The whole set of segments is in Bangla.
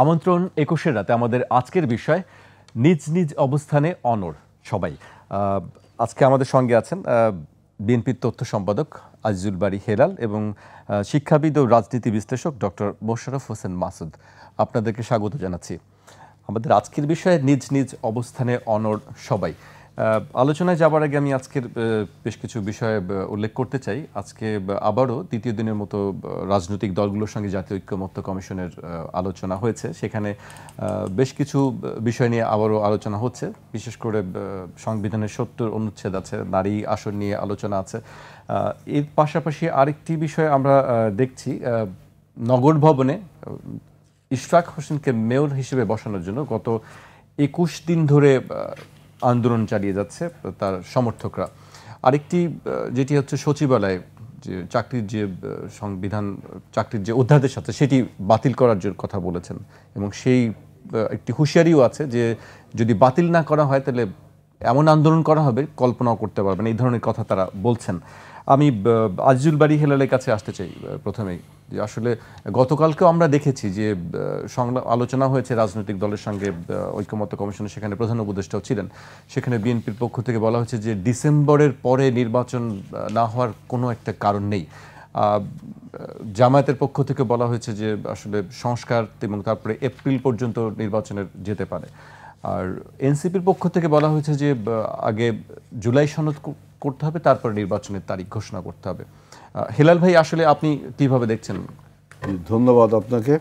আমন্ত্রণ ২১-এর রাতে আমাদের আজকের বিষয় নিজ নিজ অবস্থানে অনড় সবাই। আজকে আমাদের সঙ্গে আছেন বিএনপির তথ্য সম্পাদক আজিজুল বারী হেলাল এবং শিক্ষাবিদ ও রাজনীতি বিশ্লেষক ডক্টর মোশাররফ হোসেন মাসুদ। আপনাদেরকে স্বাগত জানাচ্ছি। আমাদের আজকের বিষয়ে নিজ নিজ অবস্থানে অনড় সবাই। আলোচনায় যাবার আগে আমি আজকের বেশ কিছু বিষয়ে উল্লেখ করতে চাই। আজকে আবারও দ্বিতীয় দিনের মতো রাজনৈতিক দলগুলোর সঙ্গে জাতীয় ঐক্যমত্য কমিশনের আলোচনা হয়েছে। সেখানে বেশ কিছু বিষয় নিয়ে আবারও আলোচনা হচ্ছে। বিশেষ করে সংবিধানের ৭০ অনুচ্ছেদ আছে, নারী আসন নিয়ে আলোচনা আছে। এর পাশাপাশি আরেকটি বিষয় আমরা দেখছি, নগর ভবনে ইশরাক হোসেনকে মেয়র হিসেবে বসানোর জন্য গত ২১ দিন ধরে আন্দোলন চালিয়ে যাচ্ছে তার সমর্থকরা। আরেকটি যেটি হচ্ছে সচিবালয়ে যে চাকরির যে সংবিধান চাকরির যে অধ্যাদেশ আছে সেটি বাতিল করার কথা বলেছেন এবং সেই একটি হুঁশিয়ারিও আছে যে যদি বাতিল না করা হয় তাহলে এমন আন্দোলন করা হবে কল্পনাও করতে পারবেন, এই ধরনের কথা তারা বলছেন। আমি আজিজুল বারী হেলালের কাছে আসতে চাই প্রথমেই, যে আসলে গতকালকেও আমরা দেখেছি যে আলোচনা হয়েছে রাজনৈতিক দলের সঙ্গে ঐক্যমত্য কমিশনে, সেখানে প্রধান উপদেষ্টাও ছিলেন। সেখানে বিএনপির পক্ষ থেকে বলা হয়েছে যে ডিসেম্বরের পরে নির্বাচন না হওয়ার কোনো একটা কারণ নেই। জামায়াতের পক্ষ থেকে বলা হয়েছে যে আসলে সংস্কার এবং তারপরে এপ্রিল পর্যন্ত নির্বাচনের যেতে পারে। আর এনসিপির পক্ষ থেকে বলা হয়েছে যে আগে জুলাই সনদ করতে হবে, তারপরে নির্বাচনের তারিখ ঘোষণা করতে হবে। হেলাল ভাই, আসলে আপনি কিভাবে দেখছেন? ধন্যবাদ আপনাকে।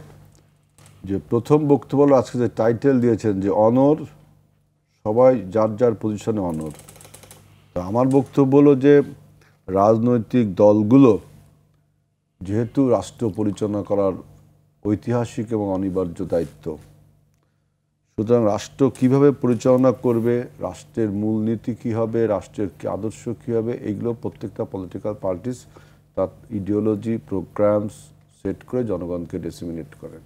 যে প্রথম বক্তব্য আজকে যে টাইটেল দিয়েছেন যে অনর, সবাই যার যার পজিশনে অনর। তো আমার বক্তব্য হলো যে রাজনৈতিক দলগুলো যেহেতু রাষ্ট্র পরিচালনা করার ঐতিহাসিক এবং অনিবার্য দায়িত্ব, সুতরাং রাষ্ট্র কিভাবে পরিচালনা করবে, রাষ্ট্রের মূলনীতি কী হবে, রাষ্ট্রের আদর্শ কী হবে, এইগুলো প্রত্যেকটা পলিটিক্যাল পার্টিস তার ইডিওলজি প্রোগ্রামস সেট করে জনগণকে ডিসেমিনেট করে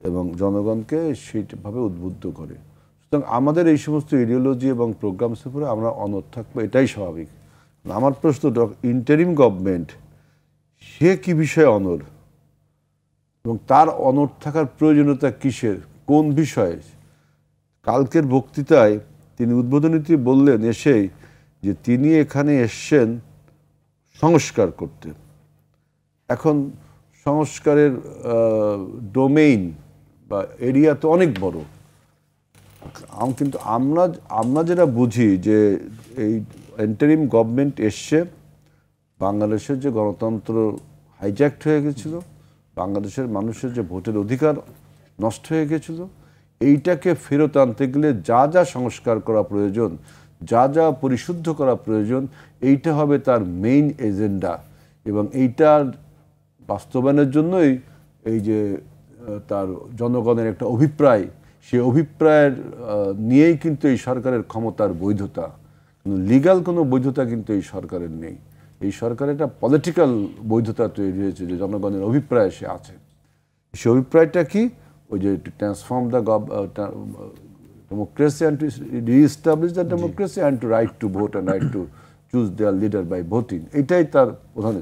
এবং জনগণকে সেইভাবে উদ্বুদ্ধ করে। সুতরাং আমাদের এই সমস্ত ইডিওলজি এবং প্রোগ্রামসের উপরে আমরা অনড় থাকবো, এটাই স্বাভাবিক। আমার প্রশ্ন, ইন্টারিম গভর্নমেন্ট সে কী বিষয়ে অনড় এবং তার অনড় থাকার প্রয়োজনীয়তা কিসের, কোন বিষয়ে? কালকের বক্তৃতায় তিনি উদ্বোধনীতে বললেন এসেই যে তিনি এখানে এসছেন সংস্কার করতে। এখন সংস্কারের ডোমেইন বা এরিয়া তো অনেক বড়, কিন্তু আমরা যেটা বুঝি যে এই ইন্টারিম গভর্নমেন্ট এসছে, বাংলাদেশের যে গণতন্ত্র হাইজ্যাক্ট হয়ে গেছিল, বাংলাদেশের মানুষের যে ভোটের অধিকার নষ্ট হয়ে গেছিল, এইটাকে ফেরত আনতে গেলে যা যা সংস্কার করা প্রয়োজন, যা যা পরিশুদ্ধ করা প্রয়োজন, এইটা হবে তার মেইন এজেন্ডা। এবং এইটার বাস্তবায়নের জন্যই এই যে তার জনগণের একটা অভিপ্রায়, সেই অভিপ্রায়ের নিয়েই কিন্তু এই সরকারের ক্ষমতার বৈধতা। লিগ্যাল কোনো বৈধতা কিন্তু এই সরকারের নেই। এই সরকারের একটা পলিটিক্যাল বৈধতা তৈরি হয়েছে যে জনগণের অভিপ্রায় সে আছে। সেই অভিপ্রায়টা কি? ওই যে to transform the democracy and to reestablish the democracy and to right to vote and right to choose their leader by voting, এটাই তার প্রধান।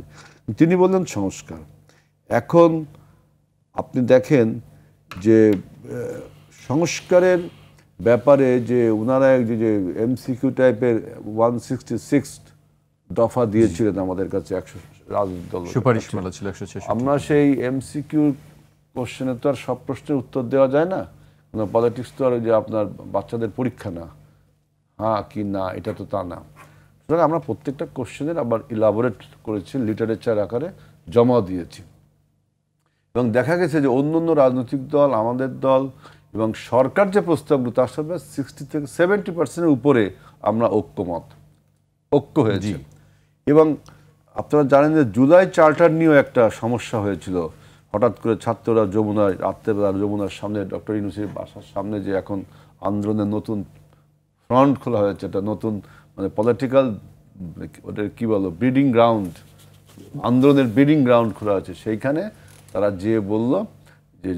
তিনি বললেন সংস্কার। এখন আপনি দেখেন যে সংস্কারের ব্যাপারে যে ওনারা যে এমসিকিউ টাইপের 166 দফা দিয়েছিলেন আমাদের কাছে, 100 রাজনৈতিক দল সুপারিশমালা ছিল 166। আমরা সেই এমসিকিউ কোশ্চেনে তো আর সব প্রশ্নের উত্তর দেওয়া যায় না। পলিটিক্স তো আর যে আপনার বাচ্চাদের পরীক্ষা না, হ্যাঁ কি না, এটা তো তা না। সুতরাং আমরা প্রত্যেকটা কোশ্চেনের আবার ইলাবোরেট করেছি, লিটারেচার আকারে জমা দিয়েছি এবং দেখা গেছে যে অন্য অন্য রাজনৈতিক দল, আমাদের দল এবং সরকার যে প্রস্তাবগুলো, তার সাথে 60 থেকে 70% উপরে আমরা ঐক্য হয়েছি। এবং আপনারা জানেন যে জুলাই চার্টার নিয়েও একটা সমস্যা হয়েছিল। হঠাৎ করে ছাত্ররা রাত্রেবেলা যমুনার সামনে ডক্টর ইউনূসের বাসার সামনে যে এখন আন্দোলনের নতুন ফ্রন্ট খোলা হয়েছে, একটা নতুন মানে পলিটিক্যাল ওদের কী বলো ব্রিডিং গ্রাউন্ড, আন্দোলনের ব্রিডিং গ্রাউন্ড খোলা হয়েছে। সেইখানে তারা যেয়ে বলল যে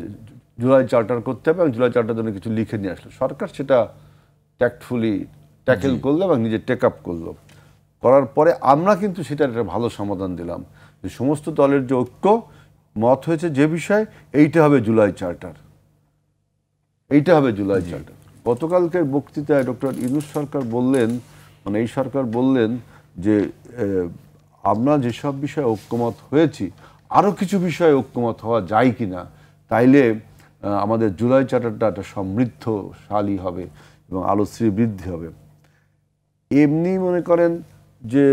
জুলাই চার্টার করতে হবে এবং জুলাই চার্টার জন্য কিছু লিখে নিয়ে আসলো। সরকার সেটা ট্যাক্টফুলি ট্যাকেল করলো এবং নিজে টেক আপ করলো। করার পরে আমরা কিন্তু সেটার একটা ভালো সমাধান দিলাম যে সমস্ত দলের যে ঐক্য মত হয়েছে যে বিষয়, এইটা হবে জুলাই চার্টার। এইটা হবে জুলাই চার্টার। গতকালকের বক্তৃতায় ডক্টর ইউনূস সরকার বললেন, মানে এই সরকার বললেন যে আমরা যেসব বিষয়ে ঐক্যমত হয়েছি আরও কিছু বিষয়ে ঐক্যমত হওয়া যায় কিনা, তাইলে আমাদের জুলাই চার্টারটা একটা সমৃদ্ধশালী হবে এবং আলোশ্রী বৃদ্ধি হবে। এমনি মনে করেন যে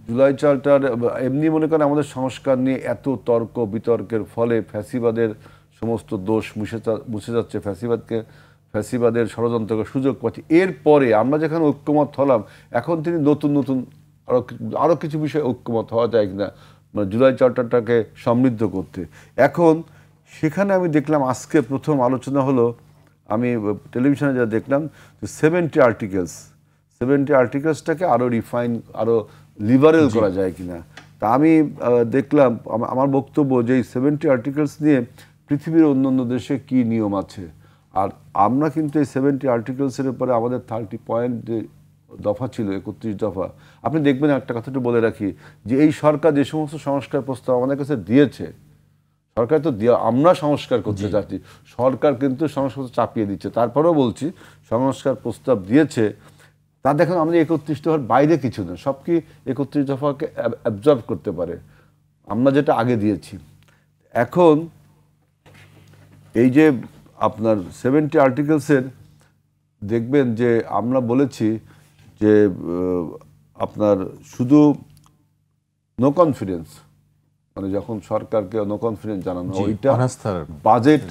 জুলাই চার্টার, এমনি মনে করেন আমাদের সংস্কার নিয়ে এত তর্ক বিতর্কের ফলে ফ্যাসিবাদের সমস্ত দোষ মুছে যাচ্ছে, ফ্যাসিবাদের ষড়যন্ত্রকে সুযোগ পাচ্ছে। এরপরে আমরা যেখানে ঐক্যমত হলাম, এখন তিনি নতুন নতুন আরও কিছু বিষয়ে ঐক্যমত হওয়া যায় কিনা, মানে জুলাই চার্টারটাকে সমৃদ্ধ করতে। এখন সেখানে আমি দেখলাম আজকে প্রথম আলোচনা হলো, আমি টেলিভিশনে যা দেখলাম যে 70 আর্টিকেলসটাকে আরও রিফাইন, আরও লিবারেল করা যায় কিনা। তা আমি দেখলাম, আমার বক্তব্য যে এই 70 আর্টিকেলস নিয়ে পৃথিবীর অন্যান্য দেশে কি নিয়ম আছে, আর আমরা কিন্তু এই 70 আর্টিকেলসের উপরে আমাদের 30 পয়েন্ট দফা ছিল, 31 দফা। আপনি দেখবেন, একটা কথাটা বলে রাখি, যে এই সরকার যে সমস্ত সংস্কার প্রস্তাব আমাদের কাছে দিয়েছে, সরকার তো আমরা সংস্কার করতে যাচ্ছি, সরকার কিন্তু সংস্কার চাপিয়ে দিচ্ছে। তারপরেও বলছি, সংস্কার প্রস্তাব দিয়েছে, তা দেখুন আমাদের 31 দফার বাইরে কিছু না, সব কি 31 দফাকে অ্যাবজর্ব করতে পারে, আমরা যেটা আগে দিয়েছি। এখন এই যে আপনার 70 আর্টিকেলসের দেখবেন যে আমরা বলেছি যে আপনার শুধু নো কনফিডেন্স, মানে যখন সরকারকে নো কনফিডেন্স জানানো, ওইটা বাজেট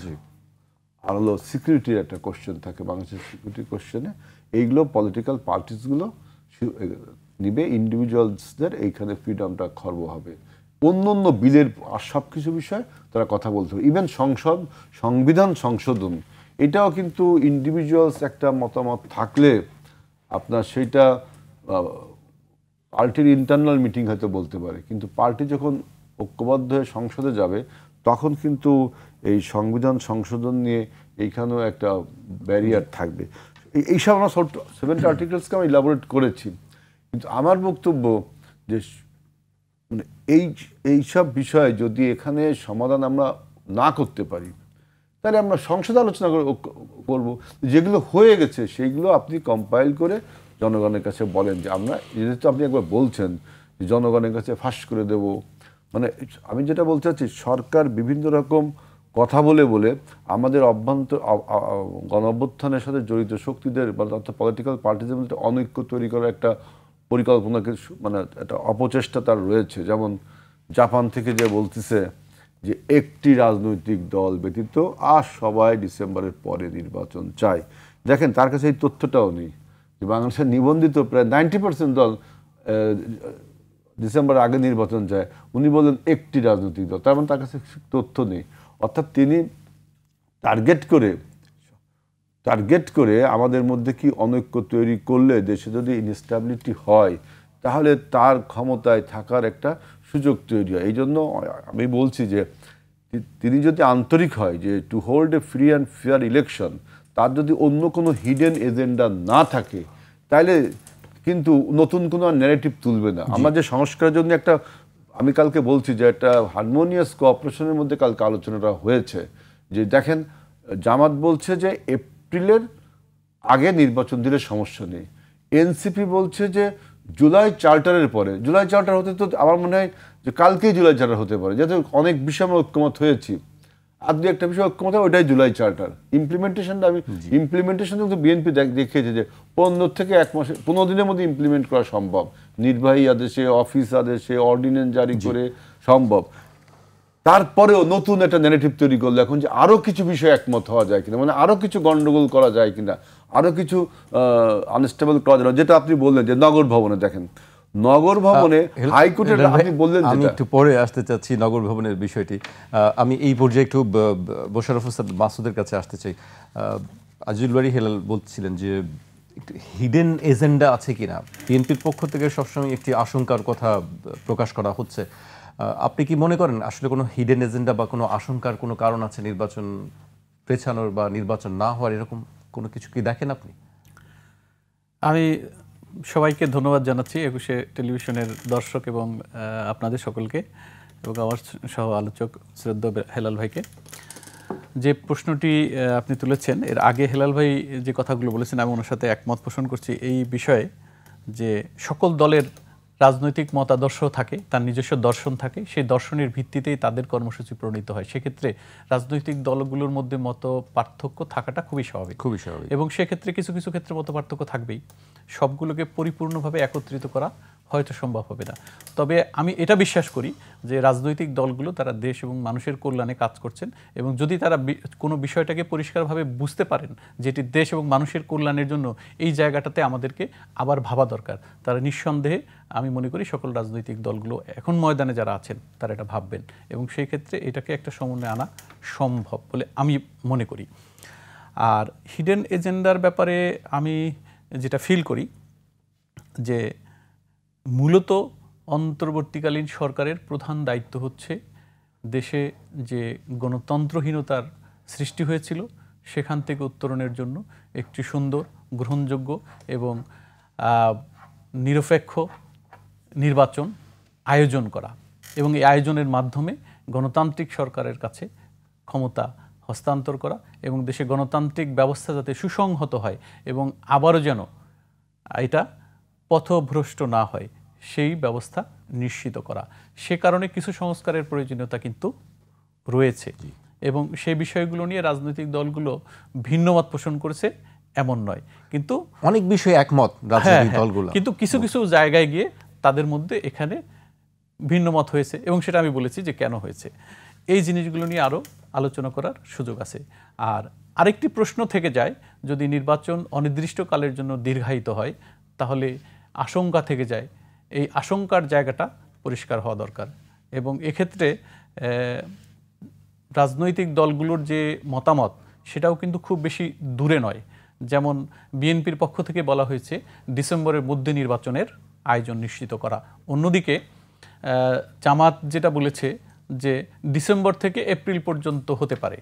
আর হলো সিকিউরিটির একটা কোশ্চেন থাকে, বাংলাদেশের সিকিউরিটি কোশ্চেনে এইগুলো পলিটিক্যাল পার্টিসগুলো নিবে, ইন্ডিভিজুয়ালসদের এইখানে ফ্রিডমটা খর্ব হবে। অন্য বিলের আর সব কিছু বিষয়ে তারা কথা বলতে হবে, ইভেন সংবিধান সংশোধন, এটাও কিন্তু ইন্ডিভিজুয়ালস একটা মতামত থাকলে আপনার সেইটা পার্টির ইন্টারনাল মিটিং হয়তো বলতে পারে, কিন্তু পার্টি যখন ঐক্যবদ্ধ হয়ে সংসদে যাবে তখন কিন্তু এই সংবিধান সংশোধন নিয়ে এইখানেও একটা ব্যারিয়ার থাকবে। এইসব আমরা 70 আর্টিকেলসকে আমরা ইলাবোরেট করেছি, কিন্তু আমার বক্তব্য যে মানে এইসব বিষয়ে যদি এখানে সমাধান আমরা না করতে পারি, তাহলে আমরা সংসদে আলোচনা করব। যেগুলো হয়ে গেছে সেইগুলো আপনি কম্পাইল করে জনগণের কাছে বলেন যে আমরা, যেহেতু আপনি একবার বলছেন যে জনগণের কাছে ফাঁস করে দেব, মানে আমি যেটা বলতে চাচ্ছি, সরকার বিভিন্ন রকম কথা বলে আমাদের গণ অভ্যুত্থানের সাথে জড়িত শক্তিদের বা পলিটিক্যাল পার্টিদের মধ্যে অনৈক্য তৈরি করার একটা পরিকল্পনাকে, মানে একটা অপচেষ্টা তার রয়েছে। যেমন জাপান থেকে যে বলতেছে যে একটি রাজনৈতিক দল ব্যতীত আর সবাই ডিসেম্বরের পরে নির্বাচন চায়। দেখেন, তার কাছে এই তথ্যটাও নেই যে বাংলাদেশের নিবন্ধিত প্রায় 90% দল ডিসেম্বর আগে নির্বাচন চায়। উনি বললেন একটি রাজনৈতিক দল, তার মানে তার কাছে তথ্য নেই। অর্থাৎ তিনি টার্গেট করে আমাদের মধ্যে কি অনৈক্য তৈরি করলে দেশে যদি ইনস্টেবিলিটি হয়, তাহলে তার ক্ষমতায় থাকার একটা সুযোগ তৈরি হয়। এই জন্য আমি বলছি যে তিনি যদি আন্তরিক হয় যে two hold a free and fair election, তার যদি অন্য কোনো হিডেন এজেন্ডা না থাকে, তাহলে কিন্তু নতুন কোনো ন্যারেটিভ তুলবে না। আমরা যে সংস্কারের জন্য একটা, আমি কালকে বলছি যে একটা হারমোনিয়াস কোঅপারেশনের মধ্যে কালকে আলোচনাটা হয়েছে, যে দেখেন জামাত বলছে যে এপ্রিলের আগে নির্বাচন দিলে সমস্যা নেই, এনসিপি বলছে যে জুলাই চার্টারের পরে। জুলাই চার্টার হতে তো আমার মনে হয় যে কালকেই জুলাই চার্টার হতে পারে, যাতে অনেক বিষয় আমরা ঐক্যমত হয়েছি, আর দু একটা বিষয় ঐক্যমত হয়, ওইটাই জুলাই চার্টার। ইমপ্লিমেন্টেশনটা কিন্তু বিএনপি দেখিয়েছে যে 15 থেকে 1 মাসে 15 দিনের মধ্যে ইমপ্লিমেন্ট করা সম্ভব, নির্বাহী আদেশে, অফিস আদেশে, অর্ডিন্যান্স জারি করে সম্ভব। তারপরেও নতুন একটা ন্যারেটিভ তৈরি করলো এখন যে আরও কিছু বিষয়ে একমত হওয়া যায় কিনা, মানে আরও কিছু গন্ডগোল করা যায় কিনা, আরও কিছু আনস্টেবল করা যায়, যেটা আপনি বললেন যে নগর ভবনে। দেখেন নগর ভবনে হাইকোর্টের, আপনি বললেন, আমি একটু পরে আসতে চাচ্ছি নগর ভবনের বিষয়টি। আমি এই পর্যায়ে একটু মোশাররফ হোসেন মাসুদের কাছে আসতে চাই। আজিজুল বারী হেলাল বলছিলেন যে একটু হিডেন এজেন্ডা আছে কিনা, বিএনপির পক্ষ থেকে সবসময় একটি আশঙ্কার কথা প্রকাশ করা হচ্ছে। আপনি কি মনে করেন আসলে কোনো হিডেন এজেন্ডা বা কোনো আশঙ্কার কোনো কারণ আছে নির্বাচন পেছানোর বা নির্বাচন না হওয়ার, এরকম কোনো কিছু কি দেখেন আপনি? আমি সবাইকে ধন্যবাদ জানাচ্ছি, 21 টেলিভিশনের দর্শক এবং আপনাদের সকলকে, এবং আমার সহ আলোচক শ্রদ্ধেয় হেলাল ভাইকে। যে প্রশ্নটি আপনি তুলেছেন এর আগে হেলাল ভাই যে কথাগুলো বলেছেন আমি ওনার সাথে একমত পোষণ করছি এই বিষয়ে, যে সকল দলের রাজনৈতিক মতাদর্শ থাকে, তার নিজস্ব দর্শন থাকে, সেই দর্শনের ভিত্তিতেই তাদের কর্মসূচি প্রণীত হয়। সেক্ষেত্রে রাজনৈতিক দলগুলোর মধ্যে মত পার্থক্য থাকাটা খুবই স্বাভাবিক, এবং সেক্ষেত্রে কিছু কিছু ক্ষেত্রে মত পার্থক্য থাকবেই। সবগুলোকে পরিপূর্ণভাবে একত্রিত করা হয়তো সম্ভব হবে না। তবে আমি এটা বিশ্বাস করি যে রাজনৈতিক দলগুলো তারা দেশ এবং মানুষের কল্যাণে কাজ করছেন, এবং যদি তারা কোনো বিষয়টাকে পরিষ্কারভাবে বুঝতে পারেন যেটি দেশ এবং মানুষের কল্যাণের জন্য, এই জায়গাটাতে আমাদেরকে আবার ভাবা দরকার। তারা নিঃসন্দেহে আমি মনে করি সকল রাজনৈতিক দলগুলো এখন ময়দানে যারা আছেন তারা এটা ভাববেন, এবং সেই ক্ষেত্রে এটাকে একটা সমন্বয়ে আনা সম্ভব বলে আমি মনে করি। আর হিডেন এজেন্ডার ব্যাপারে আমি যেটা ফিল করি যে মূলত অন্তর্বর্তীকালীন সরকারের প্রধান দায়িত্ব হচ্ছে দেশে যে গণতন্ত্রহীনতার সৃষ্টি হয়েছিল সেখান থেকে উত্তরণের জন্য একটি সুন্দর, গ্রহণযোগ্য এবং নিরপেক্ষ নির্বাচন আয়োজন করা, এবং এই আয়োজনের মাধ্যমে গণতান্ত্রিক সরকারের কাছে ক্ষমতা হস্তান্তর করা, এবং দেশে গণতান্ত্রিক ব্যবস্থা যাতে সুসংহত হয় এবং আবারও যেন এটা পথভ্রষ্ট না হয় সেই ব্যবস্থা নিশ্চিত করা। সে কারণে কিছু সংস্কারের প্রয়োজনীয়তা কিন্তু রয়েছে, এবং সেই বিষয়গুলো নিয়ে রাজনৈতিক দলগুলো ভিন্নমত পোষণ করেছে এমন নয়, কিন্তু অনেক বিষয়ে একমত রাজনৈতিক দলগুলো, কিন্তু কিছু কিছু জায়গায় গিয়ে তাদের মধ্যে এখানে ভিন্নমত হয়েছে, এবং সেটা আমি বলেছি যে কেন হয়েছে। এই জিনিসগুলো নিয়ে আরও আলোচনা করার সুযোগ আছে। আর আরেকটি প্রশ্ন থেকে যায়, যদি নির্বাচন অনির্দিষ্টকালের জন্য দীর্ঘায়িত হয় তাহলে আশঙ্কা থেকে যায়, এই আশঙ্কার জায়গাটা পরিষ্কার হওয়া দরকার, এবং এক্ষেত্রে রাজনৈতিক দলগুলোর যে মতামত সেটাও কিন্তু খুব বেশি দূরে নয়। যেমন বিএনপির পক্ষ থেকে বলা হয়েছে ডিসেম্বরের মধ্যে নির্বাচনের আয়োজন নিশ্চিত করা, অন্যদিকে জামাত যেটা বলেছে যে ডিসেম্বর থেকে এপ্রিল পর্যন্ত হতে পারে।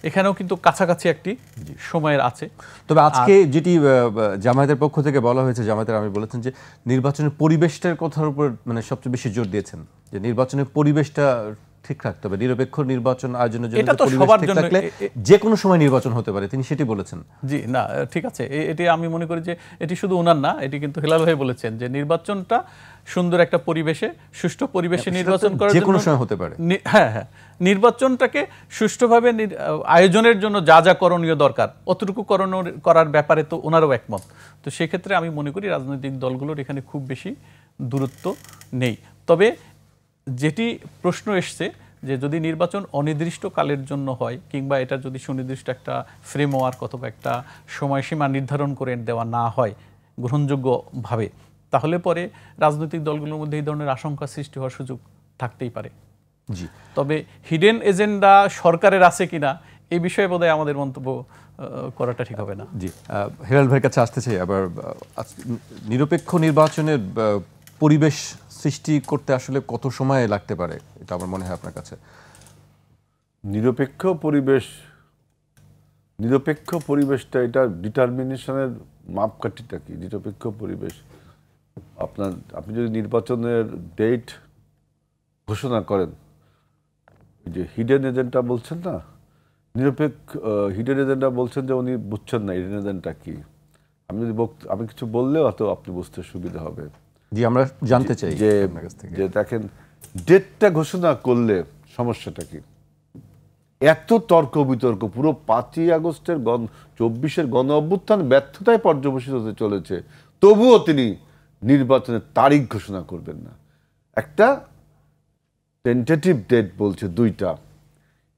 এখানেও কিন্তু কাছাকাছি একটি সময়ের আছে। তবে আজকে যেটি জামায়াতের পক্ষ থেকে বলা হয়েছে, জামায়াতের আমি বলেছেন যে নির্বাচনের পরিবেশটার কথার উপর মানে সবচেয়ে বেশি জোর দিয়েছেন, যে নির্বাচনের পরিবেশটা ঠিক রাখতে হবে, নিরপেক্ষ নির্বাচন আয়োজনের জন্য যে কোনো সময় নির্বাচন হতে পারে, তিনি সেটি বলেছেন। জি না, ঠিক আছে, এটি আমি মনে করি যে এটি শুধু ওনার না, এটি কিন্তু হেলাল ভাই বলেছেন যে নির্বাচনটা সুন্দর একটা পরিবেশে, সুষ্ঠু পরিবেশে নির্বাচন করার যে কোনো সময় হতে পারে। হ্যাঁ হ্যাঁ, নির্বাচনটাকে সুষ্ঠুভাবে আয়োজনের জন্য যা যা করণীয় দরকার অতটুকু করার ব্যাপারে তো ওনারও একমত। তো সেক্ষেত্রে আমি মনে করি রাজনৈতিক দলগুলোর এখানে খুব বেশি দূরত্ব নেই। তবে যেটি প্রশ্ন এসছে যে যদি নির্বাচন অনির্দিষ্টকালের জন্য হয়, কিংবা এটা যদি সুনির্দিষ্ট একটা ফ্রেমওয়ার্ক অথবা একটা সময়সীমা নির্ধারণ করে দেওয়া না হয় গ্রহণযোগ্যভাবে, তাহলে পরে রাজনৈতিক দলগুলোর মধ্যে এই ধরনের আশঙ্কা সৃষ্টি হওয়ার সুযোগ থাকতেই পারে। জি, তবে হিডেন এজেন্ডা সরকারের আছে কিনা এই বিষয়ে বোধহয় আমাদের মন্তব্য করাটা ঠিক হবে না। জি, হেলাল ভাইয়ের কাছে আসতে চাই আবার। নিরপেক্ষ নির্বাচনের পরিবেশ সৃষ্টি করতে আসলে কত সময় লাগতে পারে, এটা আমার মনে হয় আপনার কাছে? নিরপেক্ষ পরিবেশটা, এটা ডিটারমিনেশনের মাপকাঠিটা কি? নিরপেক্ষ পরিবেশ আপনি যদি নির্বাচনের ডেট ঘোষণা করেন, যে হিডেন এজেন্ডা বলছেন না, হিডেন এজেন্ডা বলছেন যে উনি বুঝছেন না হিডেন এজেন্ডা কি। আমি কিছু বললেও হয়তো আপনি বুঝতে সুবিধা হবে। জি, আমরা জানতে চাই যে দেখেন ডেটটা ঘোষণা করলে সমস্যাটা কি? এত তর্ক বিতর্ক, পুরো 5ই আগস্টের 24-এর গণ অভ্যুত্থান ব্যর্থতায় পর্যবসিত হতে চলেছে, তবুও তিনি নির্বাচনের তারিখ ঘোষণা করবেন না। একটা টেন্টেটিভ ডেট বলছে 2টা,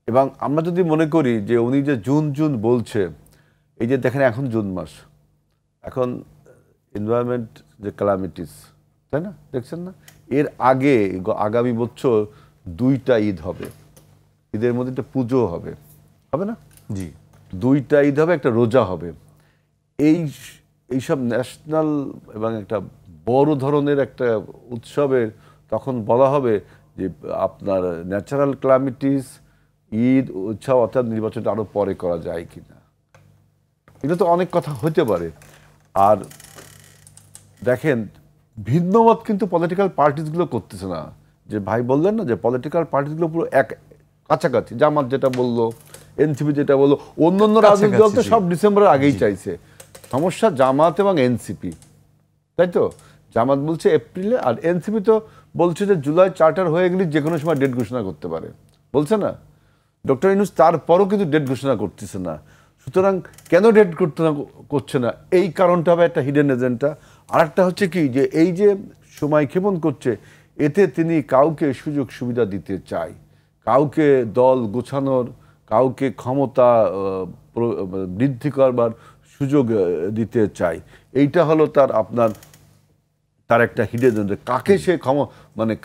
এবং আমরা যদি মনে করি যে উনি যে জুন বলছে, এই যে দেখেন এখন জুন মাস, এখন এনভায়রনমেন্ট যে ক্যালামিটিস, তাই না, দেখছেন না? এর আগে আগামী বছর 2টা ঈদ হবে, ঈদের মধ্যে একটা পুজো হবে না? জি, 2টা ঈদ হবে, একটা রোজা হবে। এইসব ন্যাশনাল এবং একটা বড় ধরনের একটা উৎসবের তখন বলা হবে যে আপনার ন্যাচারাল ক্যালামিটিস, ঈদ, উৎসব অর্থাৎ নির্বাচনটা আরো পরে করা যায় কিনা, এটা তো অনেক কথা হতে পারে। আর দেখেন ভিন্নমত কিন্তু পলিটিক্যাল পার্টিসগুলো করতেছে না। যে ভাই বললেন না যে পলিটিক্যাল পার্টিসগুলো পুরো এক কাছাকাছি, জামাত যেটা বললো, এনসিপি যেটা বললো, অন্য রাজনৈতিক দল তো সব ডিসেম্বরের আগেই চাইছে। সমস্যা জামাত এবং এনসিপি, তাই তো? জামাত বলছে এপ্রিলে, আর এনসিপি তো বলছে যে জুলাই চার্টার হয়ে গেলে যে কোনো সময় ডেট ঘোষণা করতে পারে, বলছে না ডক্টর ইউনূস? তারপরও কিন্তু ডেট ঘোষণা করতেছে না। সুতরাং কেন ডেট করছে না, এই কারণটা হবে একটা হিডেন এজেন্ডা। আর একটা হচ্ছে কি, যে এই যে সময় ক্ষেপণ করছে, এতে তিনি কাউকে সুযোগ সুবিধা দিতে চায়, কাউকে দল গোছানোর, কাউকে ক্ষমতা বৃদ্ধি করবার সুযোগ দিতে চায়। এইটা হলো তার একটা হিডেন এজেন্ডা। কাকে সে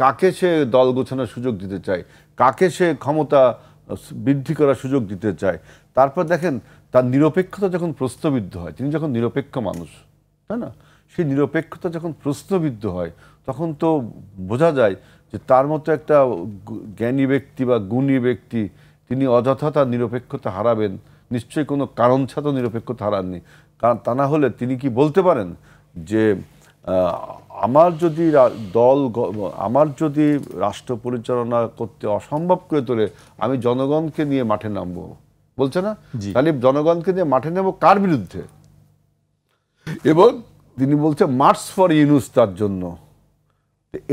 কাকে সে দল গোছানোর সুযোগ দিতে চায়, কাকে সে ক্ষমতা বৃদ্ধি করার সুযোগ দিতে চায়। তারপর দেখেন তার নিরপেক্ষতা যখন প্রশ্নবিদ্ধ হয়, তিনি যখন নিরপেক্ষ মানুষ, তাই না, সেই নিরপেক্ষতা যখন প্রশ্নবিদ্ধ হয়, তখন তো বোঝা যায় যে তার মতো একটা জ্ঞানী ব্যক্তি বা গুণী ব্যক্তি, তিনি অযথা তার নিরপেক্ষতা হারাবেন। নিশ্চয়ই কোনো কারণ ছাড়া নিরপেক্ষতা হারাননি। কারণ তা না হলে তিনি কি বলতে পারেন যে আমার যদি রাষ্ট্র পরিচালনা করতে অসম্ভব করে তোলে, আমি জনগণকে নিয়ে মাঠে নামবো, বলছে না? তাহলে জনগণকে নিয়ে মাঠে নেব কার বিরুদ্ধে? এবং তিনি বলছে মার্চ ফর ইউনূস তার জন্য।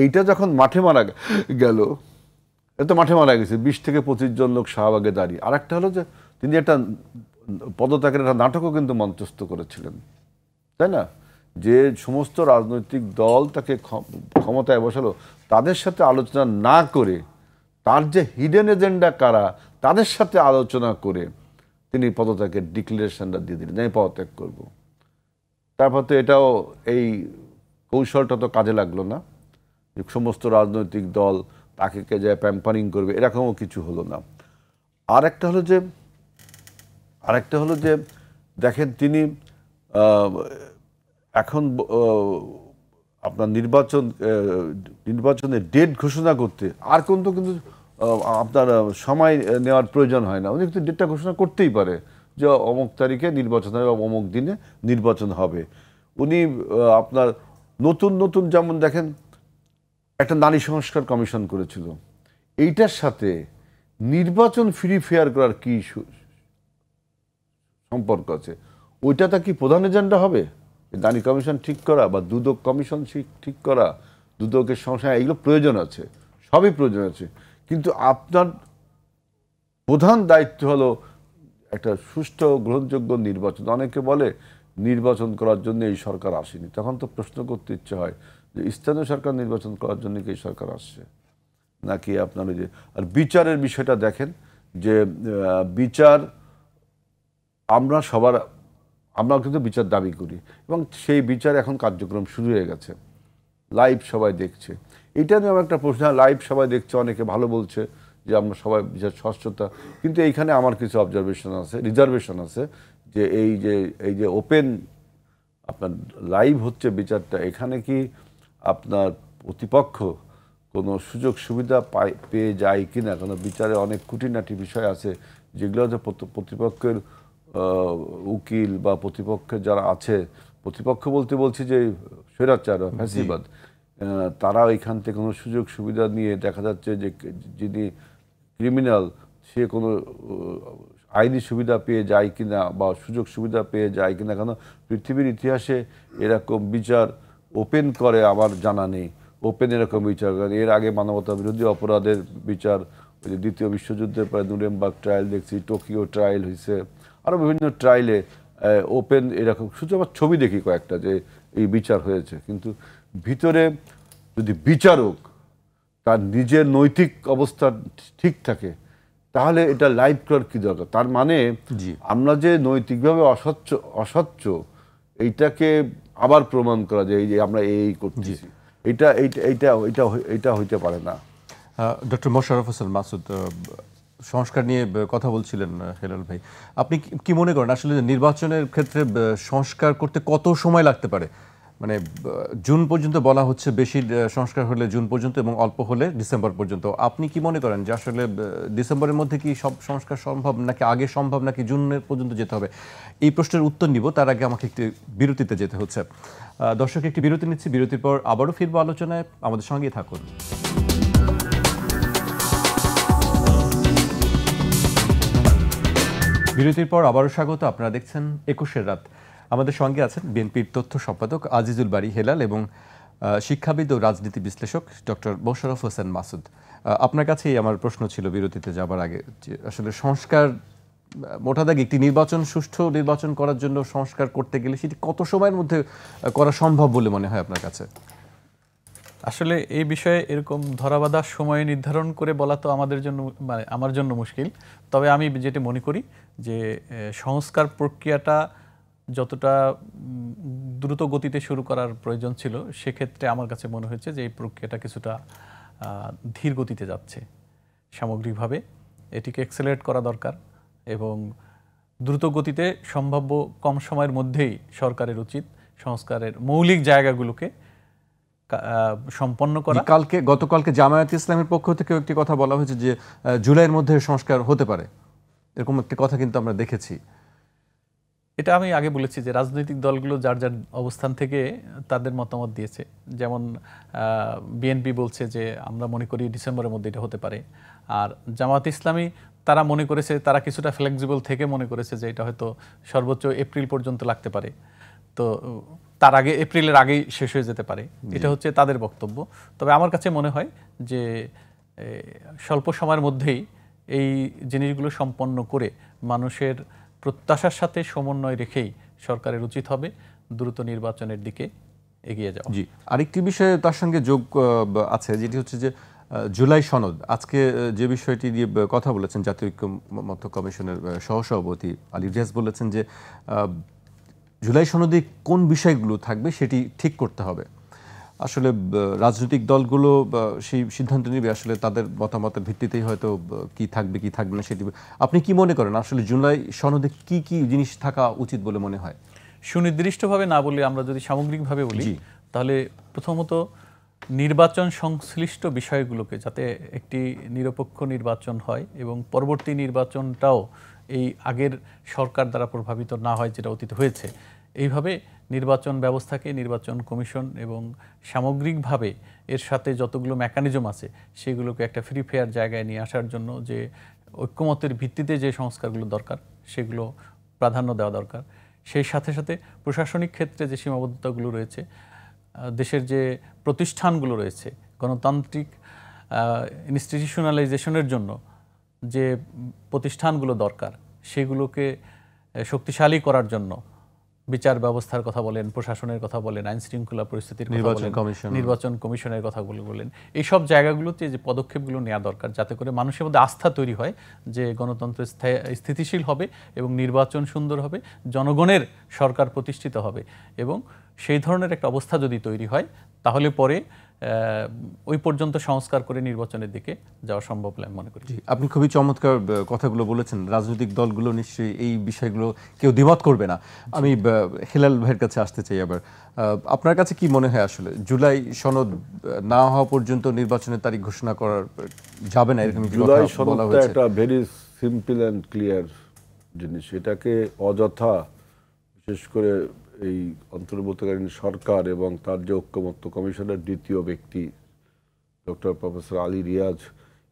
এইটা যখন মাঠে মারা গেল, এটা তো মাঠে মারা গেছে, 20 থেকে 25 জন লোক শাহবাগে দাঁড়িয়ে। আর একটা হলো যে তিনি একটা পদত্যাগের একটা নাটকও কিন্তু মঞ্চস্থ করেছিলেন, তাই না? যে সমস্ত রাজনৈতিক দল তাকে ক্ষমতায় বসালো, তাদের সাথে আলোচনা না করে, তার যে হিডেন এজেন্ডা কারা, তাদের সাথে আলোচনা করে তিনি পদত্যাগের ডিক্লারেশনটা দিয়ে দিলেন, আমি পদত্যাগ করব। তারপর তো এটাও, এই কৌশলটা তো কাজে লাগলো না, যে সমস্ত রাজনৈতিক দল তাকে যায় প্যাম্পারিং করবে, এরকমও কিছু হলো না। আর একটা হলো যে দেখেন তিনি এখন আপনার নির্বাচনের ডেট ঘোষণা করতে আর কিন্তু আপনার সময় নেওয়ার প্রয়োজন হয় না। উনি কিন্তু ডেটটা ঘোষণা করতেই পারে যে অমুক তারিখে নির্বাচন হবে, অমুক দিনে নির্বাচন হবে। উনি আপনার নতুন যেমন দেখেন একটা নারী সংস্কার কমিশন করেছিল, এইটার সাথে নির্বাচন ফ্রি ফেয়ার করার কি সম্পর্ক আছে? ওইটা কি প্রধান এজেন্ডা হবে? নারী কমিশন ঠিক করা বা দুদক কমিশন ঠিক করা, দুদকের সংস্কার, এগুলো প্রয়োজন আছে, সবই প্রয়োজন আছে। কিন্তু আপনার প্রধান দায়িত্ব হলো একটা সুষ্ঠু গ্রহণযোগ্য নির্বাচন। অনেকে বলে নির্বাচন করার জন্য এই সরকার আসেনি, তখন তো প্রশ্ন করতে ইচ্ছে হয় যে স্থানীয় সরকার নির্বাচন করার জন্য কি এই সরকার আসছে নাকি আপনার ওই যে। আর বিচারের বিষয়টা দেখেন, যে বিচার আমরা কিন্তু বিচার দাবি করি, এবং সেই বিচার এখন কার্যক্রম শুরু হয়ে গেছে, লাইভ সবাই দেখছে। এটা নিয়ে আমার একটা প্রশ্ন, লাইভ সবাই দেখছে, অনেকে ভালো বলছে যে আমরা সবাই বিচার স্বচ্ছতা, কিন্তু এইখানে আমার কিছু রিজার্ভেশন আছে, যে এই যে ওপেন আপনার লাইভ হচ্ছে বিচারটা, এখানে কি আপনার প্রতিপক্ষ কোনো সুযোগ সুবিধা পেয়ে যায় কিনা? কারণ বিচারে অনেক খুঁটিনাটি বিষয় আছে, যেগুলো হচ্ছে প্রতিপক্ষের উকিল বা প্রতিপক্ষের যারা আছে, প্রতিপক্ষ বলতে বলছি যে স্বৈরাচার বা ফ্যাসিবাদ, তারা এখান থেকে কোনো সুযোগ সুবিধা নিয়ে দেখা যাচ্ছে যে যিনি ক্রিমিনাল, সে কোনো আইনি সুবিধা পেয়ে যায় কিনা বা সুযোগ সুবিধা পেয়ে যায় কিনা। কেন পৃথিবীর ইতিহাসে এরকম বিচার ওপেন করে আমার জানা নেই, ওপেন এরকম বিচার করে। এর আগে মানবতা বিরোধী অপরাধের বিচার, ওই যে দ্বিতীয় বিশ্বযুদ্ধের পরে নুরেমবার্গ ট্রায়াল দেখছি, টোকিও ট্রায়াল হয়েছে, আরও বিভিন্ন ট্রায়ালে ওপেন এরকম, শুধু আমার ছবি দেখি কয়েকটা যে এই বিচার হয়েছে। কিন্তু ভিতরে যদি বিচারক তার নিজের নৈতিক অবস্থা ঠিক থাকে, তাহলে এটা লাইভ করার কি দরকার? তার মানে আমরা যে নৈতিকভাবে অস্বচ্ছ এইটাকে আবার প্রমাণ করা যায়, এই যে আমরা এই করতেছি, এটা হইতে পারে না। ডক্টর মোশাররফ হোসেন মাসুদ, সংস্কার নিয়ে কথা বলছিলেন হেলাল ভাই, আপনি কি মনে করেন আসলে নির্বাচনের ক্ষেত্রে সংস্কার করতে কত সময় লাগতে পারে? মানে জুন পর্যন্ত বলা হচ্ছে, বেশি সংস্কার হলে জুন পর্যন্ত এবং অল্প হলে ডিসেম্বর পর্যন্ত। আপনি কি মনে করেন যে আসলে ডিসেম্বরের মধ্যে কি সব সংস্কার সম্ভব, নাকি আগে সম্ভব, নাকি জুনের পর্যন্ত যেতে হবে? এই প্রশ্নের উত্তর নিব, তার আগে আমাকে একটি বিরতিতে যেতে হচ্ছে। দর্শক, একটি বিরতি নিচ্ছি, বিরতির পর আবারও ফিরবো আলোচনায়, আমাদের সঙ্গেই থাকুন। বিরতির পর আবারও স্বাগত। আপনারা দেখছেন ২১-এর রাত। আমাদের সঙ্গে আছেন বিএনপির তথ্য সম্পাদক আজিজুল বারী হেলাল এবং শিক্ষাবিদ ও রাজনীতি বিশ্লেষক ডক্টর মোশাররফ হোসেন মাসুদ। আপনার কাছেই আমার প্রশ্ন ছিল বিরতিতে যাবার আগে, যে আসলে সংস্কার মোটা দাগে একটি সুষ্ঠু নির্বাচন করার জন্য সংস্কার করতে গেলে সেটি কত সময়ের মধ্যে করা সম্ভব বলে মনে হয় আপনার কাছে? আসলে এই বিষয়ে এরকম ধরাবাঁধা সময় নির্ধারণ করে বলা তো আমাদের জন্য, মানে আমার জন্য মুশকিল। তবে আমি যেটা মনে করি যে সংস্কার প্রক্রিয়াটা যতটা দ্রুত গতিতে শুরু করার প্রয়োজন ছিল, সেক্ষেত্রে আমার কাছে মনে হয়েছে যে এই প্রক্রিয়াটা কিছুটা ধীর গতিতে যাচ্ছে। সামগ্রিকভাবে এটিকে এক্সেলারেট করা দরকার এবং দ্রুত গতিতে সম্ভাব্য কম সময়ের মধ্যেই সরকারের উচিত সংস্কারের মৌলিক জায়গাগুলোকে সম্পন্ন করা। গতকালকে জামায়াত ইসলামের পক্ষ থেকে একটি কথা বলা হয়েছে যে জুলাইয়ের মধ্যে সংস্কার হতে পারে, এরকম একটি কথা কিন্তু আমরা দেখেছি। এটা আমি আগে বলেছি যে রাজনৈতিক দলগুলো যার যার অবস্থান থেকে তাদের মতামত দিয়েছে। যেমন বিএনপি বলছে যে আমরা মনে করি ডিসেম্বরের মধ্যে এটা হতে পারে, আর জামায়াত ইসলামী তারা মনে করেছে, তারা কিছুটা ফ্লেক্সিবল থেকে মনে করেছে যে এটা হয়তো সর্বোচ্চ এপ্রিল পর্যন্ত লাগতে পারে, তো তার আগে এপ্রিলের আগেই শেষ হয়ে যেতে পারে। এটা হচ্ছে তাদের বক্তব্য। তবে আমার কাছে মনে হয় যে স্বল্প সময়ের মধ্যেই এই জিনিসগুলো সম্পন্ন করে মানুষের প্রত্যাশার সাথে সমন্বয় রেখেই সরকারের উচিত হবে দ্রুত নির্বাচনের দিকে এগিয়ে যাওয়া। জি, আরেকটি বিষয়ে তার সঙ্গে যোগ আছে, যেটি হচ্ছে যে জুলাই সনদ। আজকে যে বিষয়টি নিয়ে কথা বলেছেন জাতীয় ঐক্যমত্য কমিশনের সহসভাপতি আলী রিয়াজ বলেছেন যে জুলাই সনদে কোন বিষয়গুলো থাকবে সেটি ঠিক করতে হবে। আসলে রাজনৈতিক দলগুলো সেই সিদ্ধান্ত নেবে, আসলে তাদের মতামতের ভিত্তিতেই হয়তো কি থাকবে কি থাকবে না সেটি। আপনি কি মনে করেন আসলে জুলাই সনদে কি কি জিনিস থাকা উচিত বলে মনে হয়? সুনির্দিষ্টভাবে না বলে আমরা যদি সামগ্রিকভাবে বলি, তাহলে প্রথমত নির্বাচন সংশ্লিষ্ট বিষয়গুলোকে যাতে একটি নিরপেক্ষ নির্বাচন হয় এবং পরবর্তী নির্বাচনটাও এই আগের সরকার দ্বারা প্রভাবিত না হয় যেটা অতীতে হয়েছে, এইভাবে নির্বাচন ব্যবস্থাকে, নির্বাচন কমিশন এবং সামগ্রিকভাবে এর সাথে যতগুলো মেকানিজম আছে সেগুলোকে একটা ফ্রি ফেয়ার জায়গায় নিয়ে আসার জন্য যে ঐক্যমতের ভিত্তিতে যে সংস্কারগুলো দরকার সেগুলো প্রাধান্য দেওয়া দরকার। সেই সাথে সাথে প্রশাসনিক ক্ষেত্রে যে সীমাবদ্ধতাগুলো রয়েছে, দেশের যে প্রতিষ্ঠানগুলো রয়েছে, গণতান্ত্রিক ইনস্টিটিউশনালাইজেশনের জন্য যে প্রতিষ্ঠানগুলো দরকার সেগুলোকে শক্তিশালী করার জন্য বিচার ব্যবস্থার কথা বলেন, প্রশাসনের কথা বলেন, আইন শৃঙ্খলা পরিস্থিতির কথা বলেন, নির্বাচন কমিশনের কথাগুলো বলেন, এইসব জায়গাগুলোতে যে পদক্ষেপগুলো নেওয়া দরকার যাতে করে মানুষের মধ্যে আস্থা তৈরি হয় যে গণতন্ত্র স্থিতিশীল হবে এবং নির্বাচন সুন্দর হবে, জনগণের সরকার প্রতিষ্ঠিত হবে। এবং সেই ধরনের একটা অবস্থা যদি তৈরি হয় তাহলে পরে ওই পর্যন্ত সংস্কার করে নির্বাচনের দিকে যাওয়া সম্ভব বলে আমি মনে করি। আপনি খুবই চমৎকার কথাগুলো বলেছেন। রাজনৈতিক দলগুলো নিশ্চয়ই এই বিষয়গুলো কেউ দ্বিমত করবে না। আমি হেলাল ভাইয়ের কাছে আসতে চাই আবার। আপনার কাছে কি মনে হয় আসলে জুলাই সনদ না হওয়া পর্যন্ত নির্বাচনের তারিখ ঘোষণা করা যাবে না, এরকম জুলাই সনদটা একটা ভেরি সিম্পল অ্যান্ড ক্লিয়ার জিনিস। এটাকে অযথা বিশেষ করে এই অন্তর্বর্তীকালীন সরকার এবং তার যে ঐক্যমত্য কমিশনের দ্বিতীয় ব্যক্তি ডক্টর প্রফেসর আলী রিয়াজ,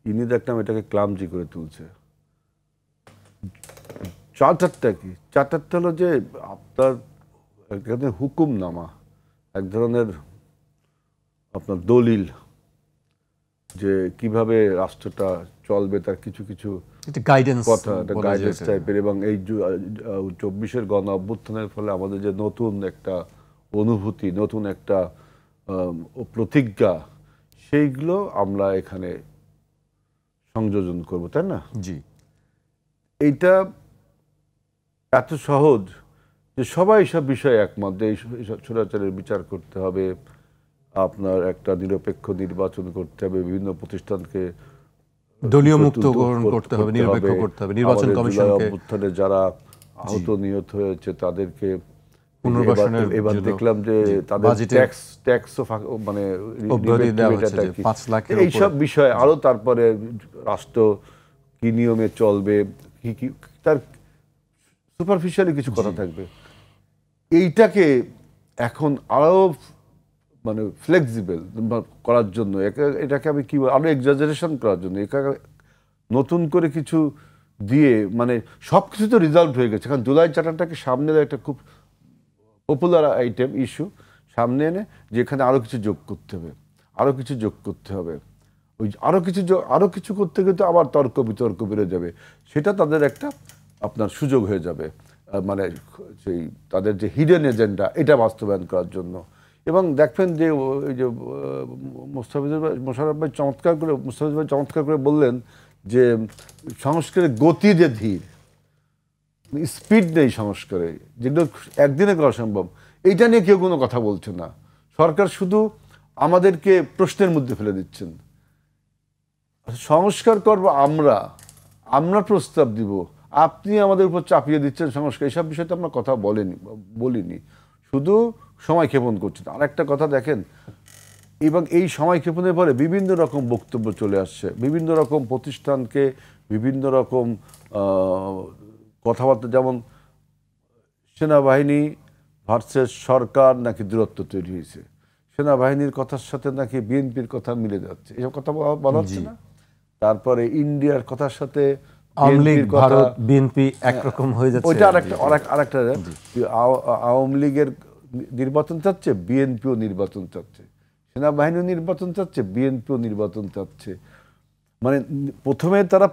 ইনি দেখলাম এটাকে ক্লামজি করে তুলছে। চার্টারটা কি? চার্টারটা হলো যে আপনার এখানে হুকুমনামা, এক ধরনের আপনার দলিল যে কিভাবে রাষ্ট্রটা চলবে, তার কিছু কিছু গাইডেন্স কথা, গাইডেন্স টাইপের। এবং এই 24-এর গণ অভ্যুত্থানের ফলে আমাদের যে নতুন একটা অনুভূতি, নতুন একটা প্রতিজ্ঞা, সেইগুলো আমরা এখানে সংযোজন করব, তাই না? জি, এইটা এত সহজ যে সবাই সব বিষয়ে একমত যে এই স্বৈরাচারের বিচার করতে হবে, আপনার একটা নিরপেক্ষ নির্বাচন করতে হবে, বিভিন্ন প্রতিষ্ঠানকে দলীয় মুক্ত করতে হবে, নিরপেক্ষ করতে হবে, নির্বাচন কমিশনকে অভ্যুত্থানে যারা আহত নিহত হয়েছে তাদেরকে পুনর্বাসনের। এবার দেখলাম যে তাদের ট্যাক্স মানে 5 লাখের এইসব বিষয় আরো, তারপরে রাষ্ট্র কি নিয়মে চলবে, কি তার সুপারফিশিয়ালি কিছু কথা থাকবে। এইটাকে এখন আরো মানে ফ্লেক্সিবল করার জন্য, এটাকে আমি কি আরো এক্সাজারেশন করার জন্য, নতুন করে কিছু দিয়ে মানে সব কিছু তো রিজলভ হয়ে গেছে। কারণ জুলাই চার্টারটাকে সামনে একটা খুব পপুলার আইটেম ইস্যু সামনে এনে যেখানে আরও কিছু যোগ করতে হবে, আরও কিছু যোগ করতে হবে, ওই আরও কিছু করতে কিন্তু আবার তর্ক বিতর্ক বেড়ে যাবে, সেটা তাদের একটা আপনার সুযোগ হয়ে যাবে মানে সেই তাদের যে হিডেন এজেন্ডা এটা বাস্তবায়ন করার জন্য। এবং দেখবেন যে ওই যে মোশাররফ ভাই চমৎকার করে বললেন যে সংস্কারের গতি যে ধীর, স্পিড নেই সংস্কারে, যেগুলো একদিনে করা সম্ভব, এইটা নিয়ে কেউ কোনো কথা বলছে না। সরকার শুধু আমাদেরকে প্রশ্নের মধ্যে ফেলে দিচ্ছেন। সংস্কার করবো আমরা প্রস্তাব দিব, আপনি আমাদের উপর চাপিয়ে দিচ্ছেন সংস্কার, এইসব বিষয়ে তো আমরা কথা বলিনি, শুধু সময় ক্ষেপণ করছেন। আর একটা কথা দেখেন, এবং এই সময় ক্ষেপণের পরে বিভিন্ন রকম বক্তব্য চলে আসছে, বিভিন্ন রকম প্রতিষ্ঠানকে বিভিন্ন রকম কথাবার্তা, যেমন সেনাবাহিনী ভার্সেস সরকার নাকি দূরত্ব তৈরি হয়েছে, সেনাবাহিনীর কথার সাথে নাকি বিএনপির কথা মিলে যাচ্ছে, এসব কথা বলা হচ্ছে না। তারপরে ইন্ডিয়ার কথার সাথে বিএনপি একরকম হয়ে যাচ্ছে, ওইটা আরেকটা আওয়ামী লীগের নির্বাচন চাচ্ছে, বিএনপিও নির্বাচন চাচ্ছে, সেনাবাহিনীও নির্বাচন চাচ্ছে, বিএনপিও নির্বাচন চাচ্ছে। মানে প্রথমে তারা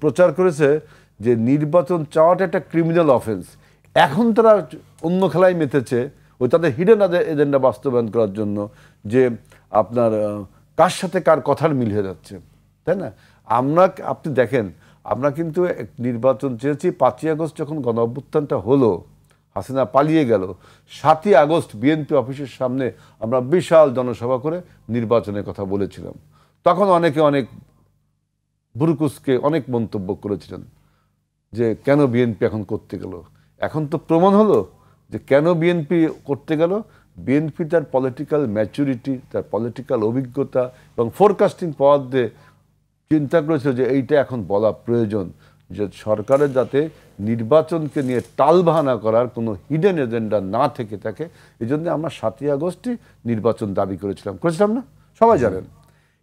প্রচার করেছে যে নির্বাচন চাওয়াটা একটা ক্রিমিনাল অফেন্স, এখন তারা অন্য খেলায় মেতেছে ওই তাদের হিডেন এজেন্ডা বাস্তবায়ন করার জন্য, যে আপনার কার সাথে কার কথার মিল হয়ে যাচ্ছে, তাই না? আপনি দেখেন, আমরা কিন্তু নির্বাচন চেয়েছি 5ই আগস্ট যখন গণ অভ্যুত্থানটা হলো, হাসিনা পালিয়ে গেল, 7ই আগস্ট বিএনপি অফিসের সামনে আমরা বিশাল জনসভা করে নির্বাচনের কথা বলেছিলাম। তখন অনেকে অনেক বুরুকুসকে অনেক মন্তব্য করেছিলেন যে কেন বিএনপি এখন করতে গেল। এখন তো প্রমাণ হলো যে কেন বিএনপি করতে গেল। বিএনপি তার পলিটিক্যাল ম্যাচুরিটি, তার পলিটিক্যাল অভিজ্ঞতা এবং ফোরকাস্টিং পাওয়ার দিয়ে চিন্তা করেছিল যে এইটা এখন বলা প্রয়োজন, যে সরকারের যাতে নির্বাচনকে নিয়ে টালবাহানা করার কোনো হিডেন এজেন্ডা না থেকে থাকে। এই জন্য আমরা 7ই আগস্টই নির্বাচন দাবি করেছিলাম না, সবাই জানেন।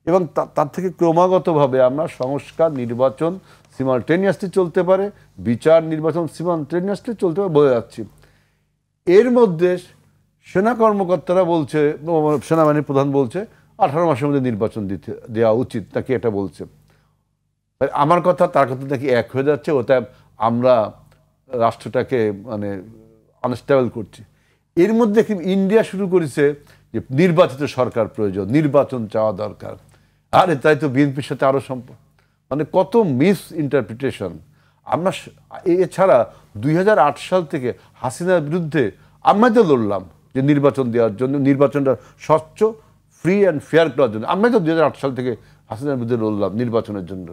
এবং তার থেকে ক্রমাগতভাবে আমরা সংস্কার, নির্বাচন সিমালটেনিয়াসলি চলতে পারে, বিচার, নির্বাচন সিমালটেনিয়াসলি চলতে পারে বলে যাচ্ছি। এর মধ্যে সেনা কর্মকর্তারা বলছে, সেনাবাহিনীর প্রধান বলছে 18 মাসের মধ্যে নির্বাচন দেওয়া উচিত নাকি, এটা বলছে। আমার কথা তার কথা নাকি এক হয়ে যাচ্ছে, ওটা আমরা রাষ্ট্রটাকে মানে আনস্টেবল করছি। এর মধ্যে ইন্ডিয়া শুরু করেছে যে নির্বাচিত সরকার প্রয়োজন, নির্বাচন চাওয়া দরকার। আরে তাই তো বিএনপির সাথে আরো মানে কত মিস ইন্টারপ্রিটেশন। আমরা এছাড়া 2008 সাল থেকে হাসিনার বিরুদ্ধে আমরাই তো লড়লাম যে নির্বাচন দেওয়ার জন্য, নির্বাচনটা স্বচ্ছ, ফ্রি অ্যান্ড ফেয়ার করার জন্য। আমরাই তো 2008 সাল থেকে হাসিনার বিরুদ্ধে লড়লাম নির্বাচনের জন্য।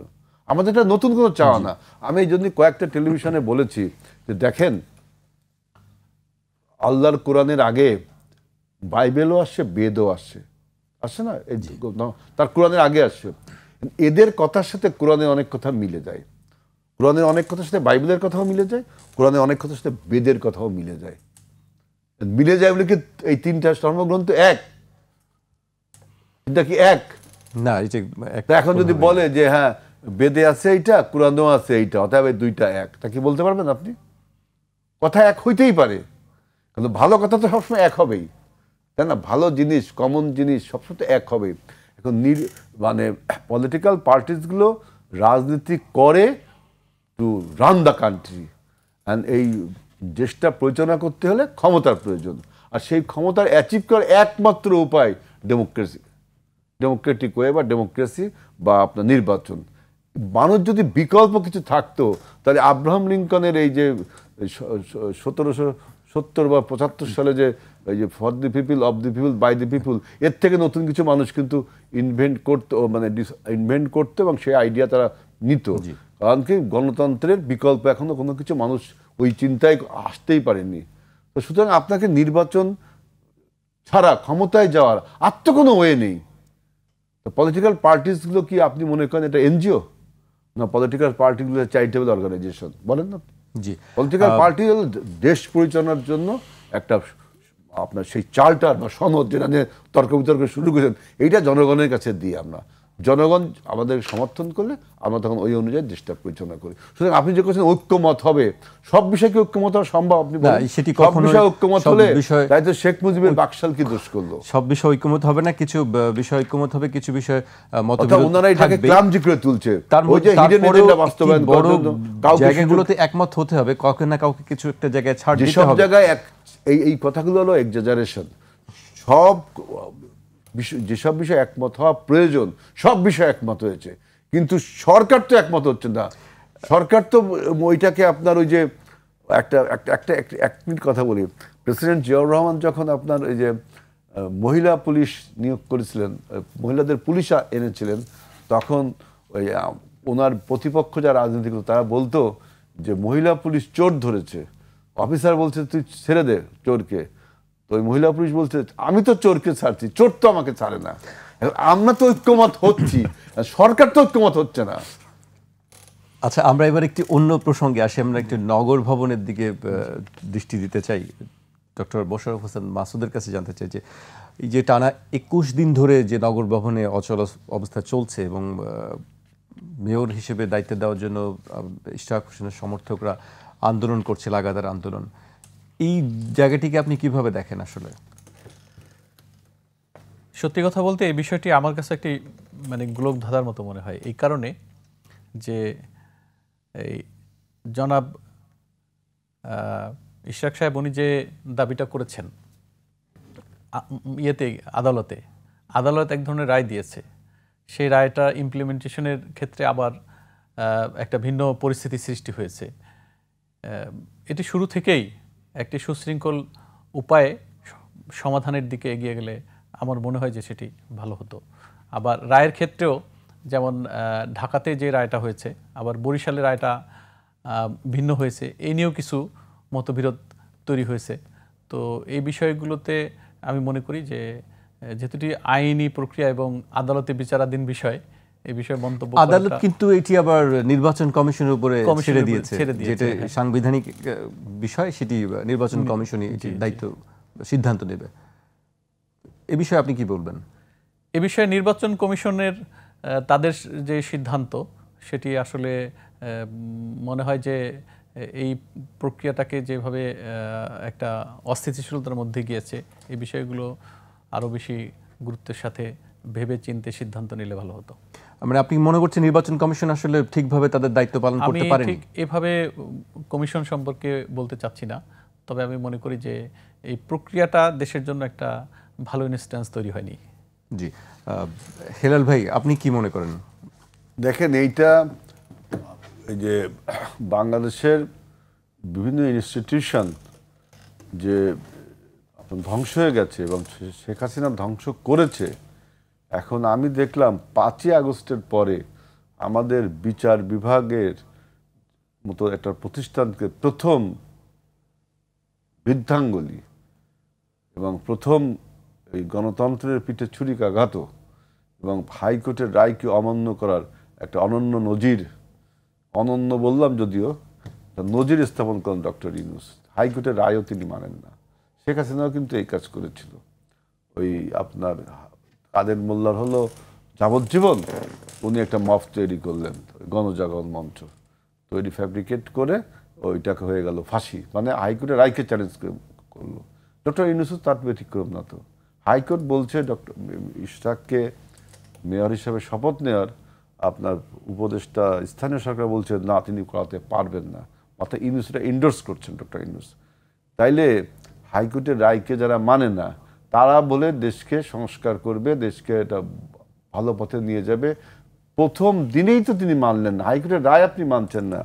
আমাদের এটা নতুন কোনো চাওয়া না। আমি এই জন্য কয়েকটা টেলিভিশনে বলেছি যে দেখেন, আল্লাহর কোরআনের আগে বাইবেলও আসছে, বেদও আসছে না, তার কোরআনের আগে আসছে। এদের কথার সাথে কোরআনের অনেক কথা মিলে যায়, কোরআনের অনেক কথার সাথে বাইবেলের কথাও মিলে যায়, কোরআনের অনেক কথার সাথে বেদের কথাও মিলে যায় বলে কি এই 3টা ধর্মগ্রন্থ এক? এটা কি এক না? এখন যদি বলে যে হ্যাঁ বেদে আছে এইটা, কোরআনেও আছে এইটা, অতএব 2টা এক, তা কি বলতে পারবেন আপনি? কথা এক হইতেই পারে, কিন্তু ভালো কথা তো সবসময় এক হবেই, তাই না? ভালো জিনিস, কমন জিনিস সবসময় এক হবে। এখন মানে পলিটিক্যাল পার্টিসগুলো রাজনীতি করে to run the country, and এই দেশটা পরিচালনা করতে হলে ক্ষমতার প্রয়োজন। আর সেই ক্ষমতার অ্যাচিভ করার একমাত্র উপায় ডেমোক্রেটিক ওয়ে বা ডেমোক্রেসি বা আপনার নির্বাচন। মানুষ যদি বিকল্প কিছু থাকতো, তাহলে আব্রাহাম লিঙ্কনের এই যে 1770 বা 75 সালে যে এই যে for the people, of the people, by the people, এর থেকে নতুন কিছু মানুষ কিন্তু ইনভেন্ট করতো এবং সেই আইডিয়া তারা নিত। কারণ কি, গণতন্ত্রের বিকল্প এখনো কোনো কিছু মানুষ ওই চিন্তায় আসতেই পারেনি। তো সুতরাং আপনাকে নির্বাচন ছাড়া ক্ষমতায় যাওয়ার আর তো কোনো ওয়ে নেই। পলিটিক্যাল পার্টিসগুলো কি আপনি মনে করেন এটা এনজিও না? পলিটিক্যাল পার্টিগুলো চ্যারিটেবল অর্গানাইজেশন, বলেন না? জি, পলিটিক্যাল পার্টি হল দেশ পরিচালনার জন্য একটা আপনার সেই চার্টার বা সনদ, যেটা নিয়ে তর্ক বিতর্ক শুরু করেছেন, এইটা জনগণের কাছে দিই আমরা। জনগণ আমাদের সমর্থন করলে আমরা তখন ওই অনুযায়ী দেশটা পরিচালনা করি। সুতরাং আপনি যে বলছেন ঐক্যমত হবে, সব বিষয়ে কি ঐক্যমত হওয়া সম্ভব? আপনি বলেন সেটি সব কখনোই বিষয়ে ঐক্যমত সব হলে বিষয়ে- তাই তো শেখ মুজিবের বাকশাল কি দোষ করলো? সব বিষয় ঐক্যমত হবে না, কিছু বিষয় ঐক্যমত হবে, কিছু বিষয় অর্থাৎ মতবিরোধ ওনারা এটাকে থাকবে। ক্লামজি করে তুলছে, তার ওই যে হিডেন তারপরেও এজেন্ডা বাস্তবায়ন একটি করার বড় জন্য কাউকে জায়গাগুলোতে একমত হতে হবে, কাউকে না কাউকে কিছু একটা জায়গায় ছাড় দিতে যেসব হবে। জায়গায় এই কথাগুলো হলো এক্সাজারেশন। সব যেসব বিষয়ে একমত হওয়া প্রয়োজন সব বিষয়ে একমত হয়েছে, কিন্তু সরকার তো একমত হচ্ছে না। সরকার তো ওইটাকে আপনার ওই যে একটা একটা একটা এক মিনিট কথা বলি, প্রেসিডেন্ট জিয়াউর রহমান যখন আপনার ওই যে মহিলা পুলিশ নিয়োগ করেছিলেন, মহিলাদের পুলিশ এনেছিলেন, তখন ওই ওনার প্রতিপক্ষ যারা রাজনীতি করতো তারা বলতো যে মহিলা পুলিশ চোর ধরেছে, অফিসার বলছে তুই ছেড়ে দে চোরকে, তো ওই মহিলা পুলিশ বলছে আমি তো চোরকে ছাড়ছি, চোর তো আমাকে ছাড়ে না। আমরা তো ঐক্যমত হচ্ছি, সরকার তো ঐক্যমত হচ্ছে না। আচ্ছা, আমরা এবার একটি অন্য প্রসঙ্গে আসি। আমরা একটি নগর ভবনের দিকে দৃষ্টি দিতে চাই। ডক্টর মোশাররফ হোসেন মাসুদের কাছে জানতে চাই যে এই যে টানা 21 দিন ধরে যে নগর ভবনে অচল অবস্থা চলছে এবং মেয়র হিসেবে দায়িত্ব দেওয়ার জন্য ইশরাক হোসেনের সমর্থকরা আন্দোলন করছে, লাগাতার আন্দোলন, এই জায়গাটিকে আপনি কিভাবে দেখেন? আসলে সত্যি কথা বলতে এই বিষয়টি আমার কাছে একটি মানে গোলক ধাঁধার মতো মনে হয়, এই কারণে যে এই জনাব ইশরাক সাহেব উনি যে দাবিটা করেছেন আদালত এক ধরনের রায় দিয়েছে, সেই রায়টা ইমপ্লিমেন্টেশনের ক্ষেত্রে আবার একটা ভিন্ন পরিস্থিতি সৃষ্টি হয়েছে। এটি শুরু থেকেই একটি সুশৃঙ্খল উপায়ে সমাধানের দিকে এগিয়ে গেলে আমার মনে হয় যে সেটি ভালো হতো। আবার রায়ের ক্ষেত্রেও যেমন ঢাকাতে যে রায়টা হয়েছে, আবার বরিশালের রায়টা ভিন্ন হয়েছে, এই নিয়েও কিছু মতবিরোধ তৈরি হয়েছে। তো এই বিষয়গুলোতে আমি মনে করি যে যেহেতু আইনি প্রক্রিয়া এবং আদালতে বিচারাধীন বিষয়, এই বিষয়ে মন্তব্য আদালত কিন্তু এটি আবার নির্বাচন কমিশনের উপরে ছেড়ে দিয়েছে, যেটা সাংবিধানিক বিষয়, সেটি নির্বাচন কমিশনই দায়িত্ব সিদ্ধান্ত নেবে। এ বিষয়ে আপনি কি বলবেন? এ বিষয়ে নির্বাচন কমিশনের তাদের যে সিদ্ধান্ত, সেটি আসলে মনে হয় যে এই প্রক্রিয়াটাকে যেভাবে একটা অস্থিতিশীলতার মধ্যে গিয়েছে, এই বিষয়গুলো আরও বেশি গুরুত্বের সাথে ভেবে চিন্তে সিদ্ধান্ত নিলে ভালো হতো। মানে আপনি মনে করছেন নির্বাচন কমিশন আসলে ঠিকভাবে তাদের দায়িত্ব পালন করতে পারেনি? আমি ঠিক এভাবে কমিশন সম্পর্কে বলতে চাচ্ছি না, তবে আমি মনে করি যে এই প্রক্রিয়াটা দেশের জন্য একটা ভালো ইনস্ট্যান্স তৈরি হয়নি। জি, হেলাল ভাই আপনি কি মনে করেন? দেখেন, এইটা এই যে বাংলাদেশের বিভিন্ন ইনস্টিটিউশন যে ধ্বংস হয়ে গেছে এবং শেখ হাসিনা ধ্বংস করেছে, এখন আমি দেখলাম 5ই আগস্টের পরে আমাদের বিচার বিভাগের মতো একটা প্রতিষ্ঠানকে প্রথম বৃদ্ধাঙ্গুলি এবং প্রথম এই গণতন্ত্রের পিঠে ছুরিকাঘাত এবং হাইকোর্টের রায়কে অমান্য করার একটা অনন্য নজির, অনন্য বললাম যদিও, নজির স্থাপন করেন ডক্টর ইউনূস। হাইকোর্টের রায়ও তিনি মানেন না। শেখ হাসিনাও কিন্তু এই কাজ করেছিল। ওই আপনার কাদের মোল্লার হলো যাবজ্জীবন, উনি একটা মফ তৈরি করলেন, গণজাগরণ মঞ্চ তৈরি ফ্যাব্রিকেট করে ওইটাকে হয়ে গেল ফাঁসি, মানে হাইকোর্টের রায়কে চ্যালেঞ্জ করলো। ডক্টর ইউনূস তার ব্যতিক্রম না। তো হাইকোর্ট বলছে ডক্টর ইশরাককে মেয়র হিসেবে শপথ নেওয়ার আপনার উপদেষ্টা স্থানীয় সরকার বলছে না, তিনি করাতে পারবেন না, অর্থাৎ ইউনূস এটা এন্ডোর্স করছেন ডক্টর ইউনূস। তাইলে হাইকোর্টের রায়কে যারা মানে না, তারা বলে দেশকে সংস্কার করবে, দেশকে এটা ভালো পথে নিয়ে যাবে, প্রথম দিনেই তো তিনি মানলেন না। হাইকোর্টের রায় আপনি মানছেন না,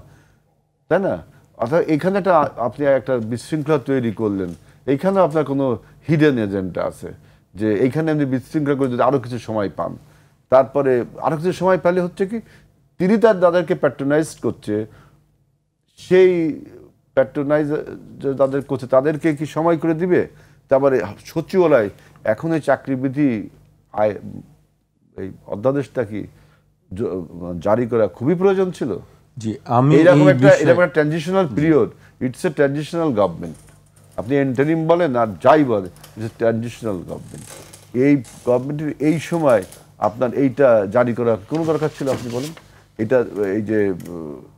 তাই না? অর্থাৎ এখানে আপনি একটা বিশৃঙ্খলা তৈরি করলেন, এইখানে আপনার কোনো হিডেন এজেন্ডা আছে যে এইখানে আপনি বিশৃঙ্খলা করে যদি আরও কিছু সময় পান, তারপরে আরও কিছু সময় পেলে হচ্ছে কি তিনি তার দাদাকে প্যাট্রোনাইজ করছে, সেই প্যাট্রোনাইজ তাদের করছে, তাদেরকে কি সময় করে দিবে? তারপরে সচিবালয় এখন এই চাকরিবিধি এই অধ্যাদেশটা কি জারি করা খুবই প্রয়োজন ছিল? জি, আমি এরকম একটা transitional period, it's a transitional government. আপনি ইন্টারিম বলেন আর যাই বলেন, ইটস এ ট্রানজিশনাল গভর্নমেন্ট। এই গভর্নমেন্টের এই সময় আপনার এইটা জারি করা কোনো দরকার ছিল আপনি বলেন? এটা এই যে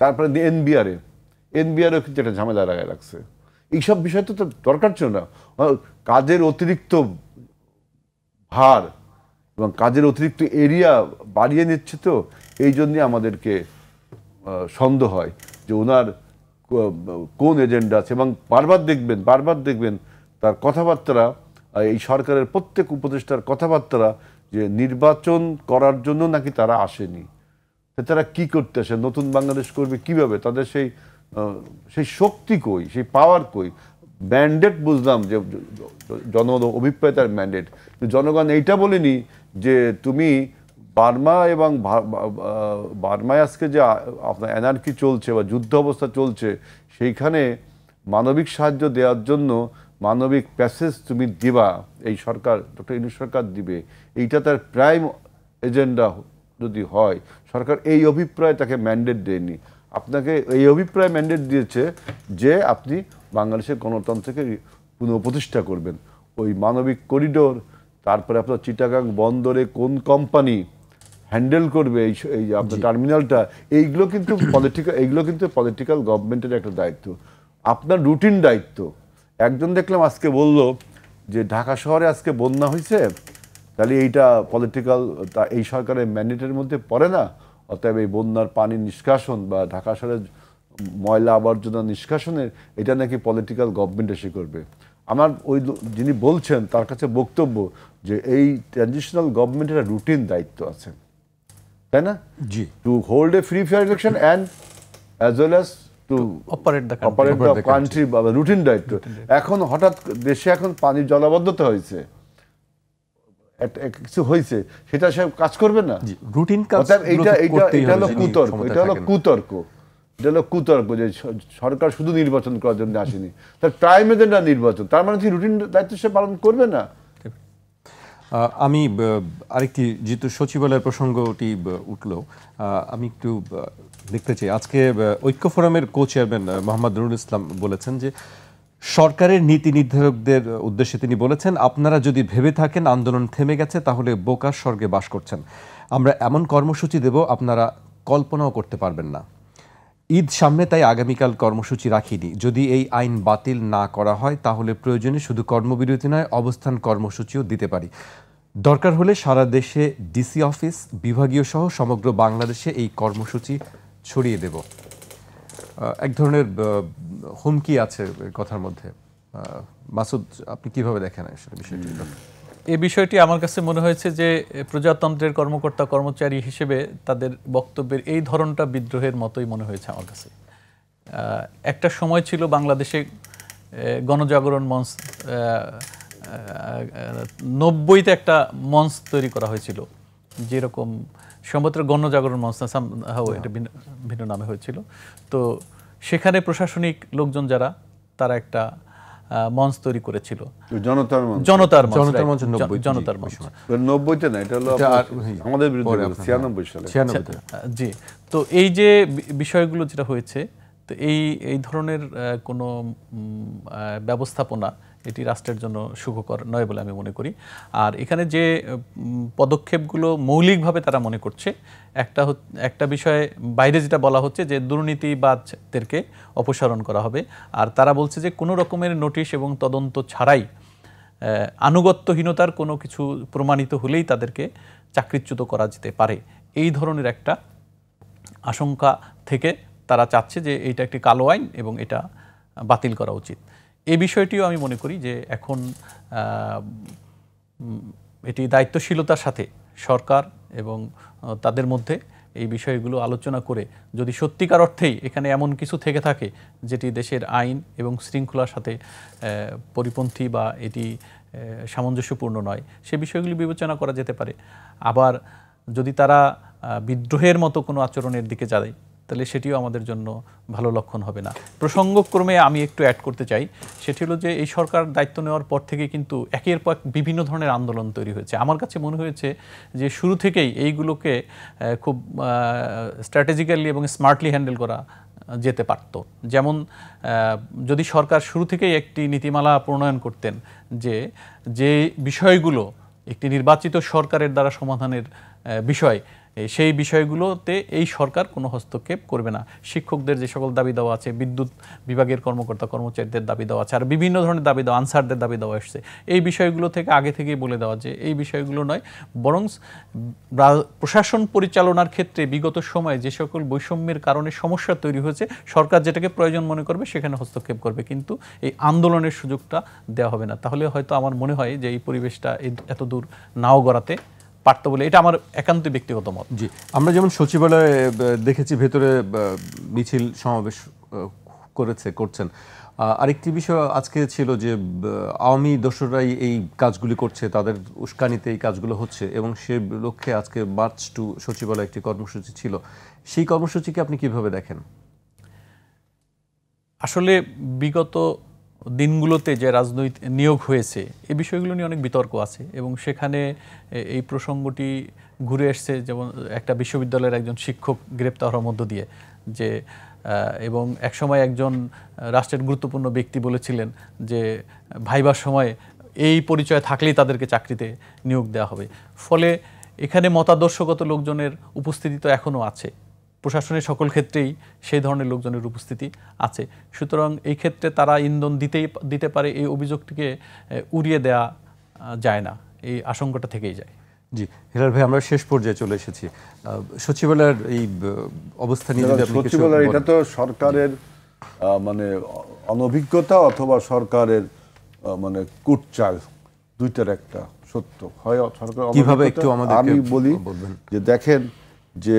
তারপরে এনবিআরও কিন্তু একটা ঝামেলা লাগায় রাখছে। এইসব বিষয় তো দরকার ছিল না। কাজের অতিরিক্ত ভার এবং কাজের অতিরিক্ত এরিয়া বাড়িয়ে নিচ্ছে, তো এই জন্যে আমাদেরকে সন্দেহ হয় যে ওনার কোন এজেন্ডা আছে। এবং বারবার দেখবেন তার কথাবার্তা, এই সরকারের প্রত্যেক উপদেষ্টার কথাবার্তা যে নির্বাচন করার জন্য নাকি তারা আসেনি। তারা কি করতে আসে, নতুন বাংলাদেশ করবে কিভাবে, তাদের সেই শক্তি কই, সেই পাওয়ার কই? ম্যান্ডেট বুঝলাম যে জনগণ অভিপ্রায় তার ম্যান্ডেট, জনগণ এইটা বলেনি যে তুমি বার্মা এবং বার্মায় আজকে যে আপনার এনার্কি চলছে বা যুদ্ধ অবস্থা চলছে, সেইখানে মানবিক সাহায্য দেওয়ার জন্য মানবিক প্যাসেজ তুমি দিবা, এই সরকার, ডক্টর ইউনূস সরকার দিবে, এইটা তার প্রাইম এজেন্ডা যদি হয়, সরকার এই অভিপ্রায় তাকে ম্যান্ডেট দেয়নি। আপনাকে এই অভিপ্রায় ম্যান্ডেট দিয়েছে যে আপনি বাংলাদেশের গণতন্ত্রকে পুনঃপ্রতিষ্ঠা করবেন। ওই মানবিক করিডোর, তারপরে আপনার চিটাগাং বন্দরে কোন কোম্পানি হ্যান্ডেল করবে এই আপনার টার্মিনালটা, এইগুলো কিন্তু পলিটিক্যাল গভর্নমেন্টের একটা দায়িত্ব, আপনার রুটিন দায়িত্ব। একজন দেখলাম আজকে বলল যে ঢাকা শহরে আজকে বন্যা হয়েছে, তাহলে এইটা পলিটিক্যাল, এই সরকারের ম্যান্ডেটের মধ্যে পড়ে না, অতএব এই বন্যার পানি নিষ্কাশন বা ঢাকা শহরের ময়লা আবর্জনা নিষ্কাশনের এটা নাকি পলিটিক্যাল গভর্নমেন্ট এসে করবে। আমার ওই যিনি বলছেন তার কাছে বক্তব্য যে এই ট্রানজিশনাল গভর্নমেন্টের একটা রুটিন দায়িত্ব আছে, তাই না? জি, to hold a free fair election and as well as to operate the country, routine দায়িত্ব। এখন হঠাৎ দেশে এখন পানির জলাবদ্ধতা হয়েছে, কিছু হয়েছে, সেটা সে কাজ করবে না। রুটিন কাজ, এটা হলো কুতর্ক যে সরকার শুধু নির্বাচন করার জন্য আসেনি, তার প্রাইম এজেন্ডা নির্বাচন, তার মানে কি রুটিন দায়িত্ব সে পালন করবে না? আমি আরেকটি, যেহেতু সচিবালয়ের প্রসঙ্গটি উঠলো, আমি একটু দেখতে চাই। আজকে ঐক্য ফোরামের কো চেয়ারম্যান মোহাম্মদ নুরুল ইসলাম বলেছেন যে সরকারের নীতি নির্ধারকদের উদ্দেশ্যে তিনি বলেছেন, আপনারা যদি ভেবে থাকেন আন্দোলন থেমে গেছে তাহলে বোকার স্বর্গে বাস করছেন। আমরা এমন কর্মসূচি দেব আপনারা কল্পনাও করতে পারবেন না। ঈদ সামনে, তাই আগামীকাল কর্মসূচি রাখিনি। যদি এই আইন বাতিল না করা হয় তাহলে প্রয়োজনে শুধু কর্মবিরতি নয়, অবস্থান কর্মসূচিও দিতে পারি। দরকার হলে সারা দেশে ডিসি অফিস, বিভাগীয় সহ সমগ্র বাংলাদেশে এই কর্মসূচি ছড়িয়ে দেব। এক ধরনের হুমকি আছে কথার মধ্যে। মাসুদ, আপনি কিভাবে দেখেন বিষয়টি? এই বিষয়টি আমার কাছে মনে হয়েছে যে প্রজাতন্ত্রের কর্মকর্তা কর্মচারী হিসেবে তাদের বক্তব্যের এই ধরনটা বিদ্রোহের মতোই মনে হয়েছে আমার কাছে। একটা সময় ছিল বাংলাদেশে গণজাগরণ মঞ্চ, 90তে একটা মঞ্চ তৈরি করা হয়েছিল, যেরকম সম্ভবত গণজাগরণ মঞ্চ না, এটা ভিন্ন নামে হয়েছিল। তো সেখানে প্রশাসনিক লোকজন যারা, তারা একটা মঞ্চ তৈরি করেছিল, জনতার মঞ্চ। 90তে না, এটা হলো আমাদের বিরুদ্ধে 96 সালে। জি, তো এই যে বিষয়গুলো যেটা হয়েছে, তো এই ধরনের কোনো ব্যবস্থাপনা এটি রাষ্ট্রের জন্য সুখকর নয় বলে আমি মনে করি। আর এখানে যে পদক্ষেপগুলো মৌলিকভাবে তারা মনে করছে, একটা বিষয়ে বাইরে যেটা বলা হচ্ছে যে দুর্নীতিবাজদেরকে অপসারণ করা হবে, আর তারা বলছে যে কোনো রকমের নোটিশ এবং তদন্ত ছাড়াই আনুগত্যহীনতার কোনো কিছু প্রমাণিত হলেই তাদেরকে চাকরিচ্যুত করা যেতে পারে। এই ধরনের একটা আশঙ্কা থেকে তারা চাচ্ছে যে এইটা একটি কালো আইন এবং এটা বাতিল করা উচিত। এই বিষয়টিও আমি মনে করি যে এখন এটি দায়িত্বশীলতার সাথে সরকার এবং তাদের মধ্যে এই বিষয়গুলো আলোচনা করে, যদি সত্যিকার অর্থেই এখানে এমন কিছু থেকে থাকে যেটি দেশের আইন এবং শৃঙ্খলার সাথে পরিপন্থী বা এটি সামঞ্জস্যপূর্ণ নয়, সে বিষয়গুলি বিবেচনা করা যেতে পারে। আবার যদি তারা বিদ্রোহের মতো কোনো আচরণের দিকে যায়, তাহলে সেটিও আমাদের জন্য ভালো লক্ষণ হবে না। প্রসঙ্গক্রমে আমি একটু অ্যাড করতে চাই, সেটি হলো যে এই সরকার দায়িত্ব নেওয়ার পর থেকে কিন্তু একের পর বিভিন্ন ধরনের আন্দোলন তৈরি হয়েছে। আমার কাছে মনে হয়েছে যে শুরু থেকেই এইগুলোকে খুব স্ট্র্যাটেজিক্যালি এবং স্মার্টলি হ্যান্ডেল করা যেতে পারত। যেমন যদি সরকার শুরু থেকেই একটি নীতিমালা প্রণয়ন করতেন যে বিষয়গুলো একটি নির্বাচিত সরকারের দ্বারা সমাধানের বিষয়, সেই বিষয়গুলোতে এই সরকার কোনো হস্তক্ষেপ করবে না। শিক্ষকদের যে সকল দাবি দেওয়া আছে, বিদ্যুৎ বিভাগের কর্মকর্তা কর্মচারীদের দাবি দেওয়া আছে, আর বিভিন্ন ধরনের দাবি দেওয়া, আনসারদের দাবি দেওয়া এসছে, এই বিষয়গুলো থেকে আগে থেকেই বলে দেওয়া যে এই বিষয়গুলো নয়, বরং প্রশাসন পরিচালনার ক্ষেত্রে বিগত সময়ে যে সকল বৈষম্যের কারণে সমস্যা তৈরি হয়েছে, সরকার যেটাকে প্রয়োজন মনে করবে সেখানে হস্তক্ষেপ করবে, কিন্তু এই আন্দোলনের সুযোগটা দেওয়া হবে না। তাহলে হয়তো আমার মনে হয় যে এই পরিবেশটা এত দূর নাও গড়াতে পারতো বলে, এটা আমার একান্ত ব্যক্তিগত মত। জি, আমরা যেমন সচিবালয়ে দেখেছি ভেতরে মিছিল সমাবেশ করছেন। আরেকটি বিষয় আজকে ছিল যে আওয়ামী দোসররাই এই কাজগুলি করছে, তাদের উস্কানিতে এই কাজগুলো হচ্ছে, এবং সে লক্ষ্যে আজকে মার্চ টু সচিবালয় একটি কর্মসূচি ছিল। সেই কর্মসূচিকে আপনি কিভাবে দেখেন? আসলে বিগত দিনগুলোতে যে রাজনৈতিক নিয়োগ হয়েছে এই বিষয়গুলো নিয়ে অনেক বিতর্ক আছে, এবং সেখানে এই প্রসঙ্গটি ঘুরে এসছে, যেমন একটা বিশ্ববিদ্যালয়ের একজন শিক্ষক গ্রেপ্তার হওয়ার মধ্য দিয়ে, যে এবং একসময় একজন রাষ্ট্রের গুরুত্বপূর্ণ ব্যক্তি বলেছিলেন যে ভাইবার সময় এই পরিচয় থাকলেই তাদেরকে চাকরিতে নিয়োগ দেওয়া হবে। ফলে এখানে মতাদর্শগত লোকজনের উপস্থিতি তো এখনও আছে, প্রশাসনের সকল ক্ষেত্রেই সেই ধরনের লোকজনের উপস্থিতি আছে। সুতরাং এই ক্ষেত্রে তারা ইন্ধন দিতে পারে, এই অভিযোগটিকে উড়িয়ে দেওয়া যায় না, এই আশঙ্কাটা থেকেই যায়। জি হেলাল ভাই, আমরা শেষ পর্যায়ে চলে এসেছি। সচিবালয়ের এই অবস্থা নিয়ে যদি আপনি কিছু সচিবালয়, এটা তো সরকারের মানে অনভিজ্ঞতা অথবা সরকারের মানে কুটচাল, দুইটার একটা সত্য হয়। সরকার কিভাবে একটু আমাদেরকে আমি বলি বলবেন। যে দেখেন যে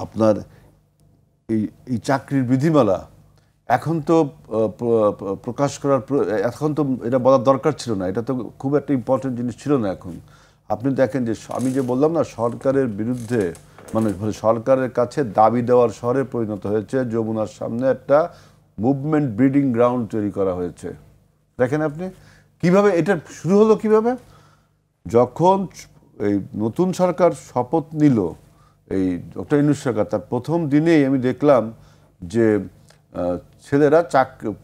আপনার এই চাকরির বিধিমালা এখন তো প্রকাশ করার, এখন তো এটা বলার দরকার ছিল না, এটা তো খুব একটা ইম্পর্টেন্ট জিনিস ছিল না। এখন আপনি দেখেন যে আমি যে বললাম না, সরকারের বিরুদ্ধে মানে সরকারের কাছে দাবি দেওয়ার শহরে পরিণত হয়েছে। যমুনার সামনে একটা মুভমেন্ট ব্রিডিং গ্রাউন্ড তৈরি করা হয়েছে। দেখেন আপনি কিভাবে এটা শুরু হলো, কিভাবে যখন এই নতুন সরকার শপথ নিল, এই ডক্টর ইউনূস সরকার, তার প্রথম দিনেই আমি দেখলাম যে ছেলেরা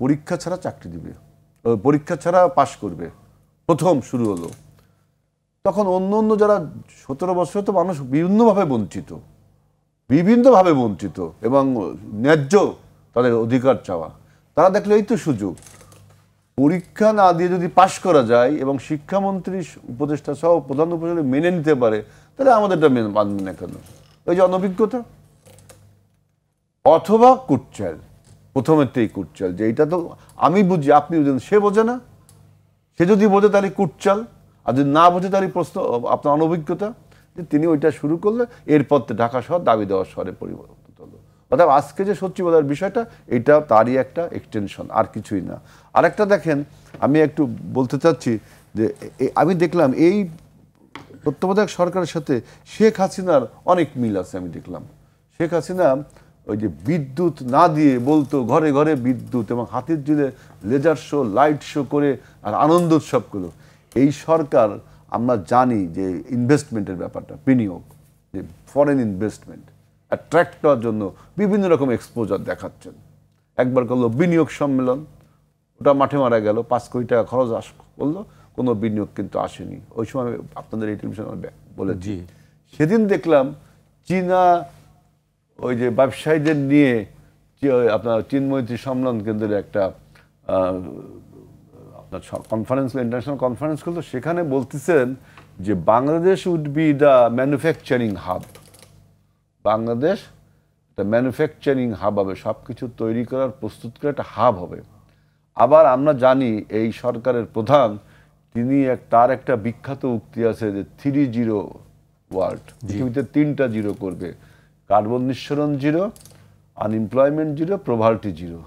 পরীক্ষা ছাড়া চাকরি দিবে, পরীক্ষা ছাড়া পাশ করবে, প্রথম শুরু হলো। তখন অন্য অন্য যারা 17 বছর তো মানুষ বিভিন্নভাবে বঞ্চিত এবং ন্যায্য তাদের অধিকার চাওয়া, তারা দেখলো এই তো সুযোগ, পরীক্ষা না দিয়ে যদি পাশ করা যায় এবং শিক্ষামন্ত্রী উপদেষ্টা সহ প্রধান উপদেষ্টা মেনে নিতে পারে, তাহলে আমাদেরটা মানবে না কেন? ওই যে অনভিজ্ঞতা অথবা কুটচাল, প্রথমেরটাই কুটচাল, যে এইটা তো আমি বুঝি আপনি বুঝেন, সে বোঝে না। সে যদি বোঝে তাহলে কুটচাল, আর যদি না বোঝে তাহলে প্রশ্ন আপনার অনভিজ্ঞতা। যে তিনি ওইটা শুরু করলে এরপর ঢাকা শহর দাবি দেওয়ার শহরে পরিবর্তিত হলো। অর্থাৎ আজকে যে সচিবালয়ের বিষয়টা, এটা তারই একটা এক্সটেনশন, আর কিছুই না। আরেকটা দেখেন, আমি একটু বলতে চাচ্ছি যে আমি দেখলাম এই তত্ত্বাবধায়ক সরকারের সাথে শেখ হাসিনার অনেক মিল আছে। আমি দেখলাম শেখ হাসিনা ওই যে বিদ্যুৎ না দিয়ে বলতো ঘরে ঘরে বিদ্যুৎ, এবং হাতির ঝিলে লেজার শো, লাইট শো করে আর আনন্দ উৎসব করলো। এই সরকার আমরা জানি যে ইনভেস্টমেন্টের ব্যাপারটা, বিনিয়োগ, যে ফরেন ইনভেস্টমেন্ট অ্যাট্রাক্ট করার জন্য বিভিন্ন রকম এক্সপোজার দেখাচ্ছেন। একবার করলো বিনিয়োগ সম্মেলন, ওটা মাঠে মারা গেল, 5 কোটি টাকা খরচ করলো, কোনো বিনিয়োগ কিন্তু আসেনি। ওই সময় আপনাদের এই টেলিভিশনে বলেছি। সেদিন দেখলাম চীনা ওই যে ব্যবসায়ীদের নিয়ে আপনার চিন্ময়ী সম্মেলন কেন্দ্রের একটা আপনার কনফারেন্স, ইন্টারন্যাশনাল কনফারেন্স করলো। সেখানে বলতেছেন যে Bangladesh would be the manufacturing hub. Bangladesh একটা ম্যানুফ্যাকচারিং হাব হবে, সব কিছু তৈরি করার, প্রস্তুত করার একটা হাব হবে। আবার আমরা জানি এই সরকারের প্রধান, তিনি তার একটা বিখ্যাত উক্তি আছে যে 3-0 ওয়ার্ল্ড, পৃথিবীতে 3টা জিরো করবে, কার্বন নিঃসরণ 0, আনএমপ্লয়মেন্ট 0, প্রভার্টি 0।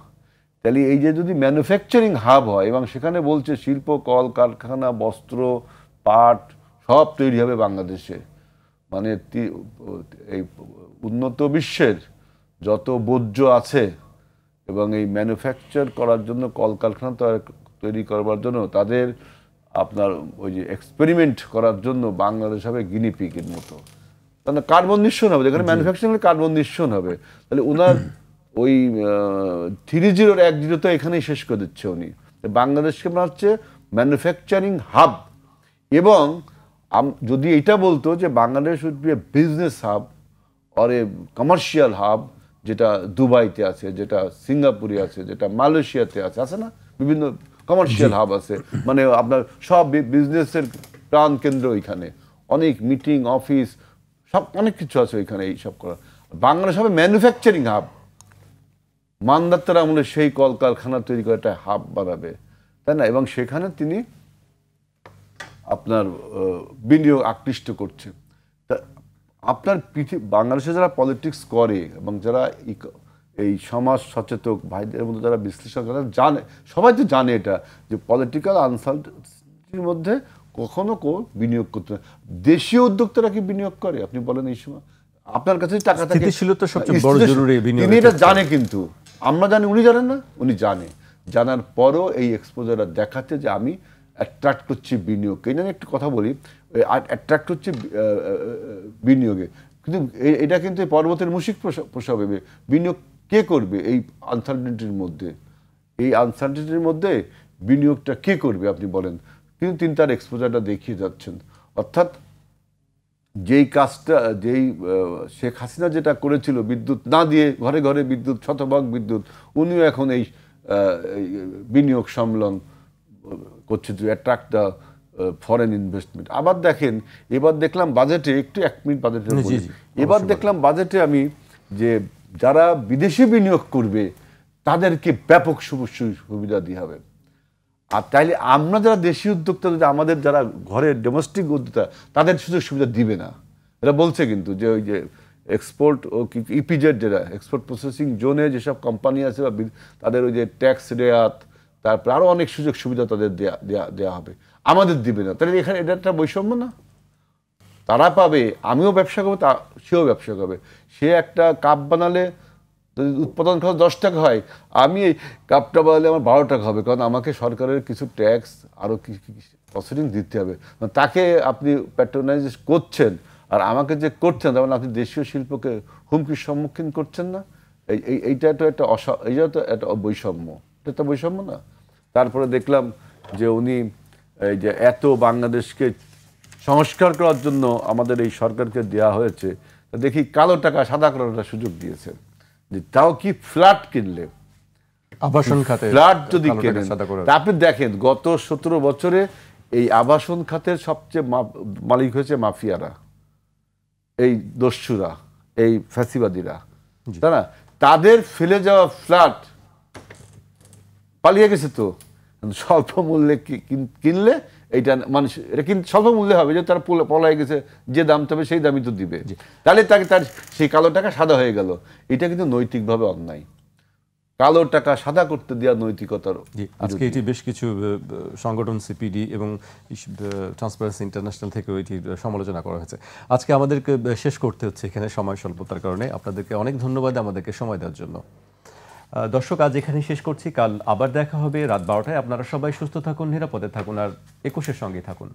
তাহলে এই যে যদি ম্যানুফ্যাকচারিং হাব হয়, এবং সেখানে বলছে শিল্প, কল কারখানা, বস্ত্র, পাট সব তৈরি হবে বাংলাদেশে, মানে এই উন্নত বিশ্বের যত বর্জ্য আছে এবং এই ম্যানুফ্যাকচার করার জন্য, কলকারখানা তৈরি করবার জন্য তাদের আপনার ওই যে এক্সপেরিমেন্ট করার জন্য বাংলাদেশ হবে গিনিপিগের মতো। তাহলে কার্বন নিঃসরণ হবে, যেখানে ম্যানুফ্যাকচারিং কার্বন নিঃসরণ হবে। তাহলে ওনার ওই 3-0 1-0 তো এখানেই শেষ করে দিচ্ছে উনি। বাংলাদেশকে মনে হচ্ছে ম্যানুফ্যাকচারিং হাব, এবং যদি এটা বলতো যে Bangladesh would be a business hub or a commercial hub, যেটা দুবাইতে আছে, যেটা সিঙ্গাপুরে আছে, যেটা মালয়েশিয়াতে আছে না, বিভিন্ন কমার্শিয়াল হাব আছে, মানে আপনার সব বিজনেসের প্রাণ কেন্দ্র ওইখানে, অনেক মিটিং অফিস সব অনেক কিছু আছে ওইখানে এইসব করা। বাংলাদেশ হবে ম্যানুফ্যাকচারিং হাব, মান্দাত্তার আমলে সেই কলকারখানা তৈরি করে একটা হাব বানাবে, তাই না? এবং সেখানে তিনি আপনার বিনিয়োগ আকৃষ্ট করছে। তা আপনার বাংলাদেশে যারা পলিটিক্স করে এবং যারা এই সমাজ সচেতক ভাইদের মধ্যে যারা বিশ্লেষণ করে জানে, সবাই তো জানে এটা, যে পলিটিক্যাল আনসার্টেনিটির মধ্যে কখনো বিনিয়োগ করতে না। দেশীয় উদ্যোক্তারা কি বিনিয়োগ করে আপনি বলেন এই সময়? আপনার কাছে টাকা থাকে, স্থিতিশীলতা সবচেয়ে বড় জরুরি বিনিয়োগ। তিনি এটা জানে, কিন্তু আমরা জানি, উনি জানেন না, উনি জানে। জানার পরও এই এক্সপোজারটা দেখাচ্ছে যে আমি অ্যাট্রাক্ট করছি বিনিয়োগ। এই জন্য একটু কথা বলি, অ্যাট্রাক্ট হচ্ছে বিনিয়োগে, কিন্তু এটা কিন্তু পর্বতের মুশিক পোষাবে। বিনিয়োগ কে করবে এই আনসার্টেনিটির মধ্যে? এই আনসার্টেনিটির মধ্যে বিনিয়োগটা কে করবে আপনি বলেন? কিন্তু তিনি তার এক্সপোজারটা দেখিয়ে যাচ্ছেন। অর্থাৎ যেই কাজটা, যেই শেখ হাসিনা যেটা করেছিল বিদ্যুৎ না দিয়ে ঘরে ঘরে বিদ্যুৎ, শতভাগ বিদ্যুৎ, উনিও এখন এই বিনিয়োগ সম্মেলন করছে two attract the foreign investment. আবার দেখেন, এবার দেখলাম বাজেটে, একটু 1 মিনিট বাজেটে বলি, এবার দেখলাম বাজেটে আমি যে যারা বিদেশি বিনিয়োগ করবে তাদেরকে ব্যাপক সুবিধা দিয়ে হবে। আর তাইলে আমরা যারা দেশীয় উদ্যোক্তা, আমাদের যারা ঘরের ডোমেস্টিক উদ্যোক্তা, তাদের সুযোগ সুবিধা দিবে না। এটা বলছে কিন্তু যে ওই যে এক্সপোর্ট ও ইপিজেড, যেটা এক্সপোর্ট প্রসেসিং জোনে যেসব কোম্পানি আছে বা তাদের ওই যে ট্যাক্স রেয়াত, তারপর আরও অনেক সুযোগ সুবিধা তাদের দেয়া হবে, আমাদের দিবে না। তাহলে এখানে এটা একটা বৈষম্য না? তারা পাবে, আমিও ব্যবসা করবো, সেও ব্যবসা করবে। সে একটা কাপ বানালে যদি উৎপাদন খরচ 10 টাকা হয়, আমি এই কাপটা বানালে আমার 12 টাকা হবে, কারণ আমাকে সরকারের কিছু ট্যাক্স আরও প্রসিডিং দিতে হবে। তাকে আপনি প্যাট্রোনাইজ করছেন, আর আমাকে যে করছেন, তার মানে আপনি দেশীয় শিল্পকে হুমকির সম্মুখীন করছেন না? এইটা তো একটা এইটা তো একটা বৈষম্য, এটা তো বৈষম্য না? তারপরে দেখলাম যে উনি এই যে এত বাংলাদেশকে সংস্কার করার জন্য আমাদের এই সরকারকে দেওয়া হয়েছে, দেখি কালো টাকা সাদা করার সুযোগ দিয়েছে। যে তাও কি ফ্ল্যাট কিনলে, আবাসন খাতে ফ্ল্যাট যদি কেনেন, আপনি দেখেন গত 17 বছরে এই আবাসন খাতের সবচেয়ে মালিক হয়েছে মাফিয়ারা, এই দস্যুরা, এই ফ্যাসিবাদীরা, তাই না? তাদের ফেলে যাওয়া ফ্ল্যাট পালিয়ে গেছে। তো স্বল্প মূল্যে কিনলে এইটা মানুষ, এটা কিন্তু স্বল্প মূল্যে হবে, যে তারা পলাই গেছে, যে দাম তবে সেই দামই তো দিবে। তাহলে তাকে তার সেই কালো টাকা সাদা হয়ে গেল। এটা কিন্তু নৈতিকভাবে অন্যায়। কালো টাকা সাদা করতে দেওয়া নৈতিকতার। আজকে এটি বেশ কিছু সংগঠন, সিপিডি এবং ট্রান্সপারেন্সি ইন্টারন্যাশনাল থেকেও এটি সমালোচনা করা হয়েছে। আজকে আমাদেরকে শেষ করতে হচ্ছে এখানে সময় স্বল্পতার কারণে। আপনাদেরকে অনেক ধন্যবাদ আমাদেরকে সময় দেওয়ার জন্য। দর্শক, আজ এখানেই শেষ করছি। কাল আবার দেখা হবে রাত 12টায়। আপনারা সবাই সুস্থ থাকুন, নিরাপদে থাকুন, আর 21-এর সঙ্গেই থাকুন।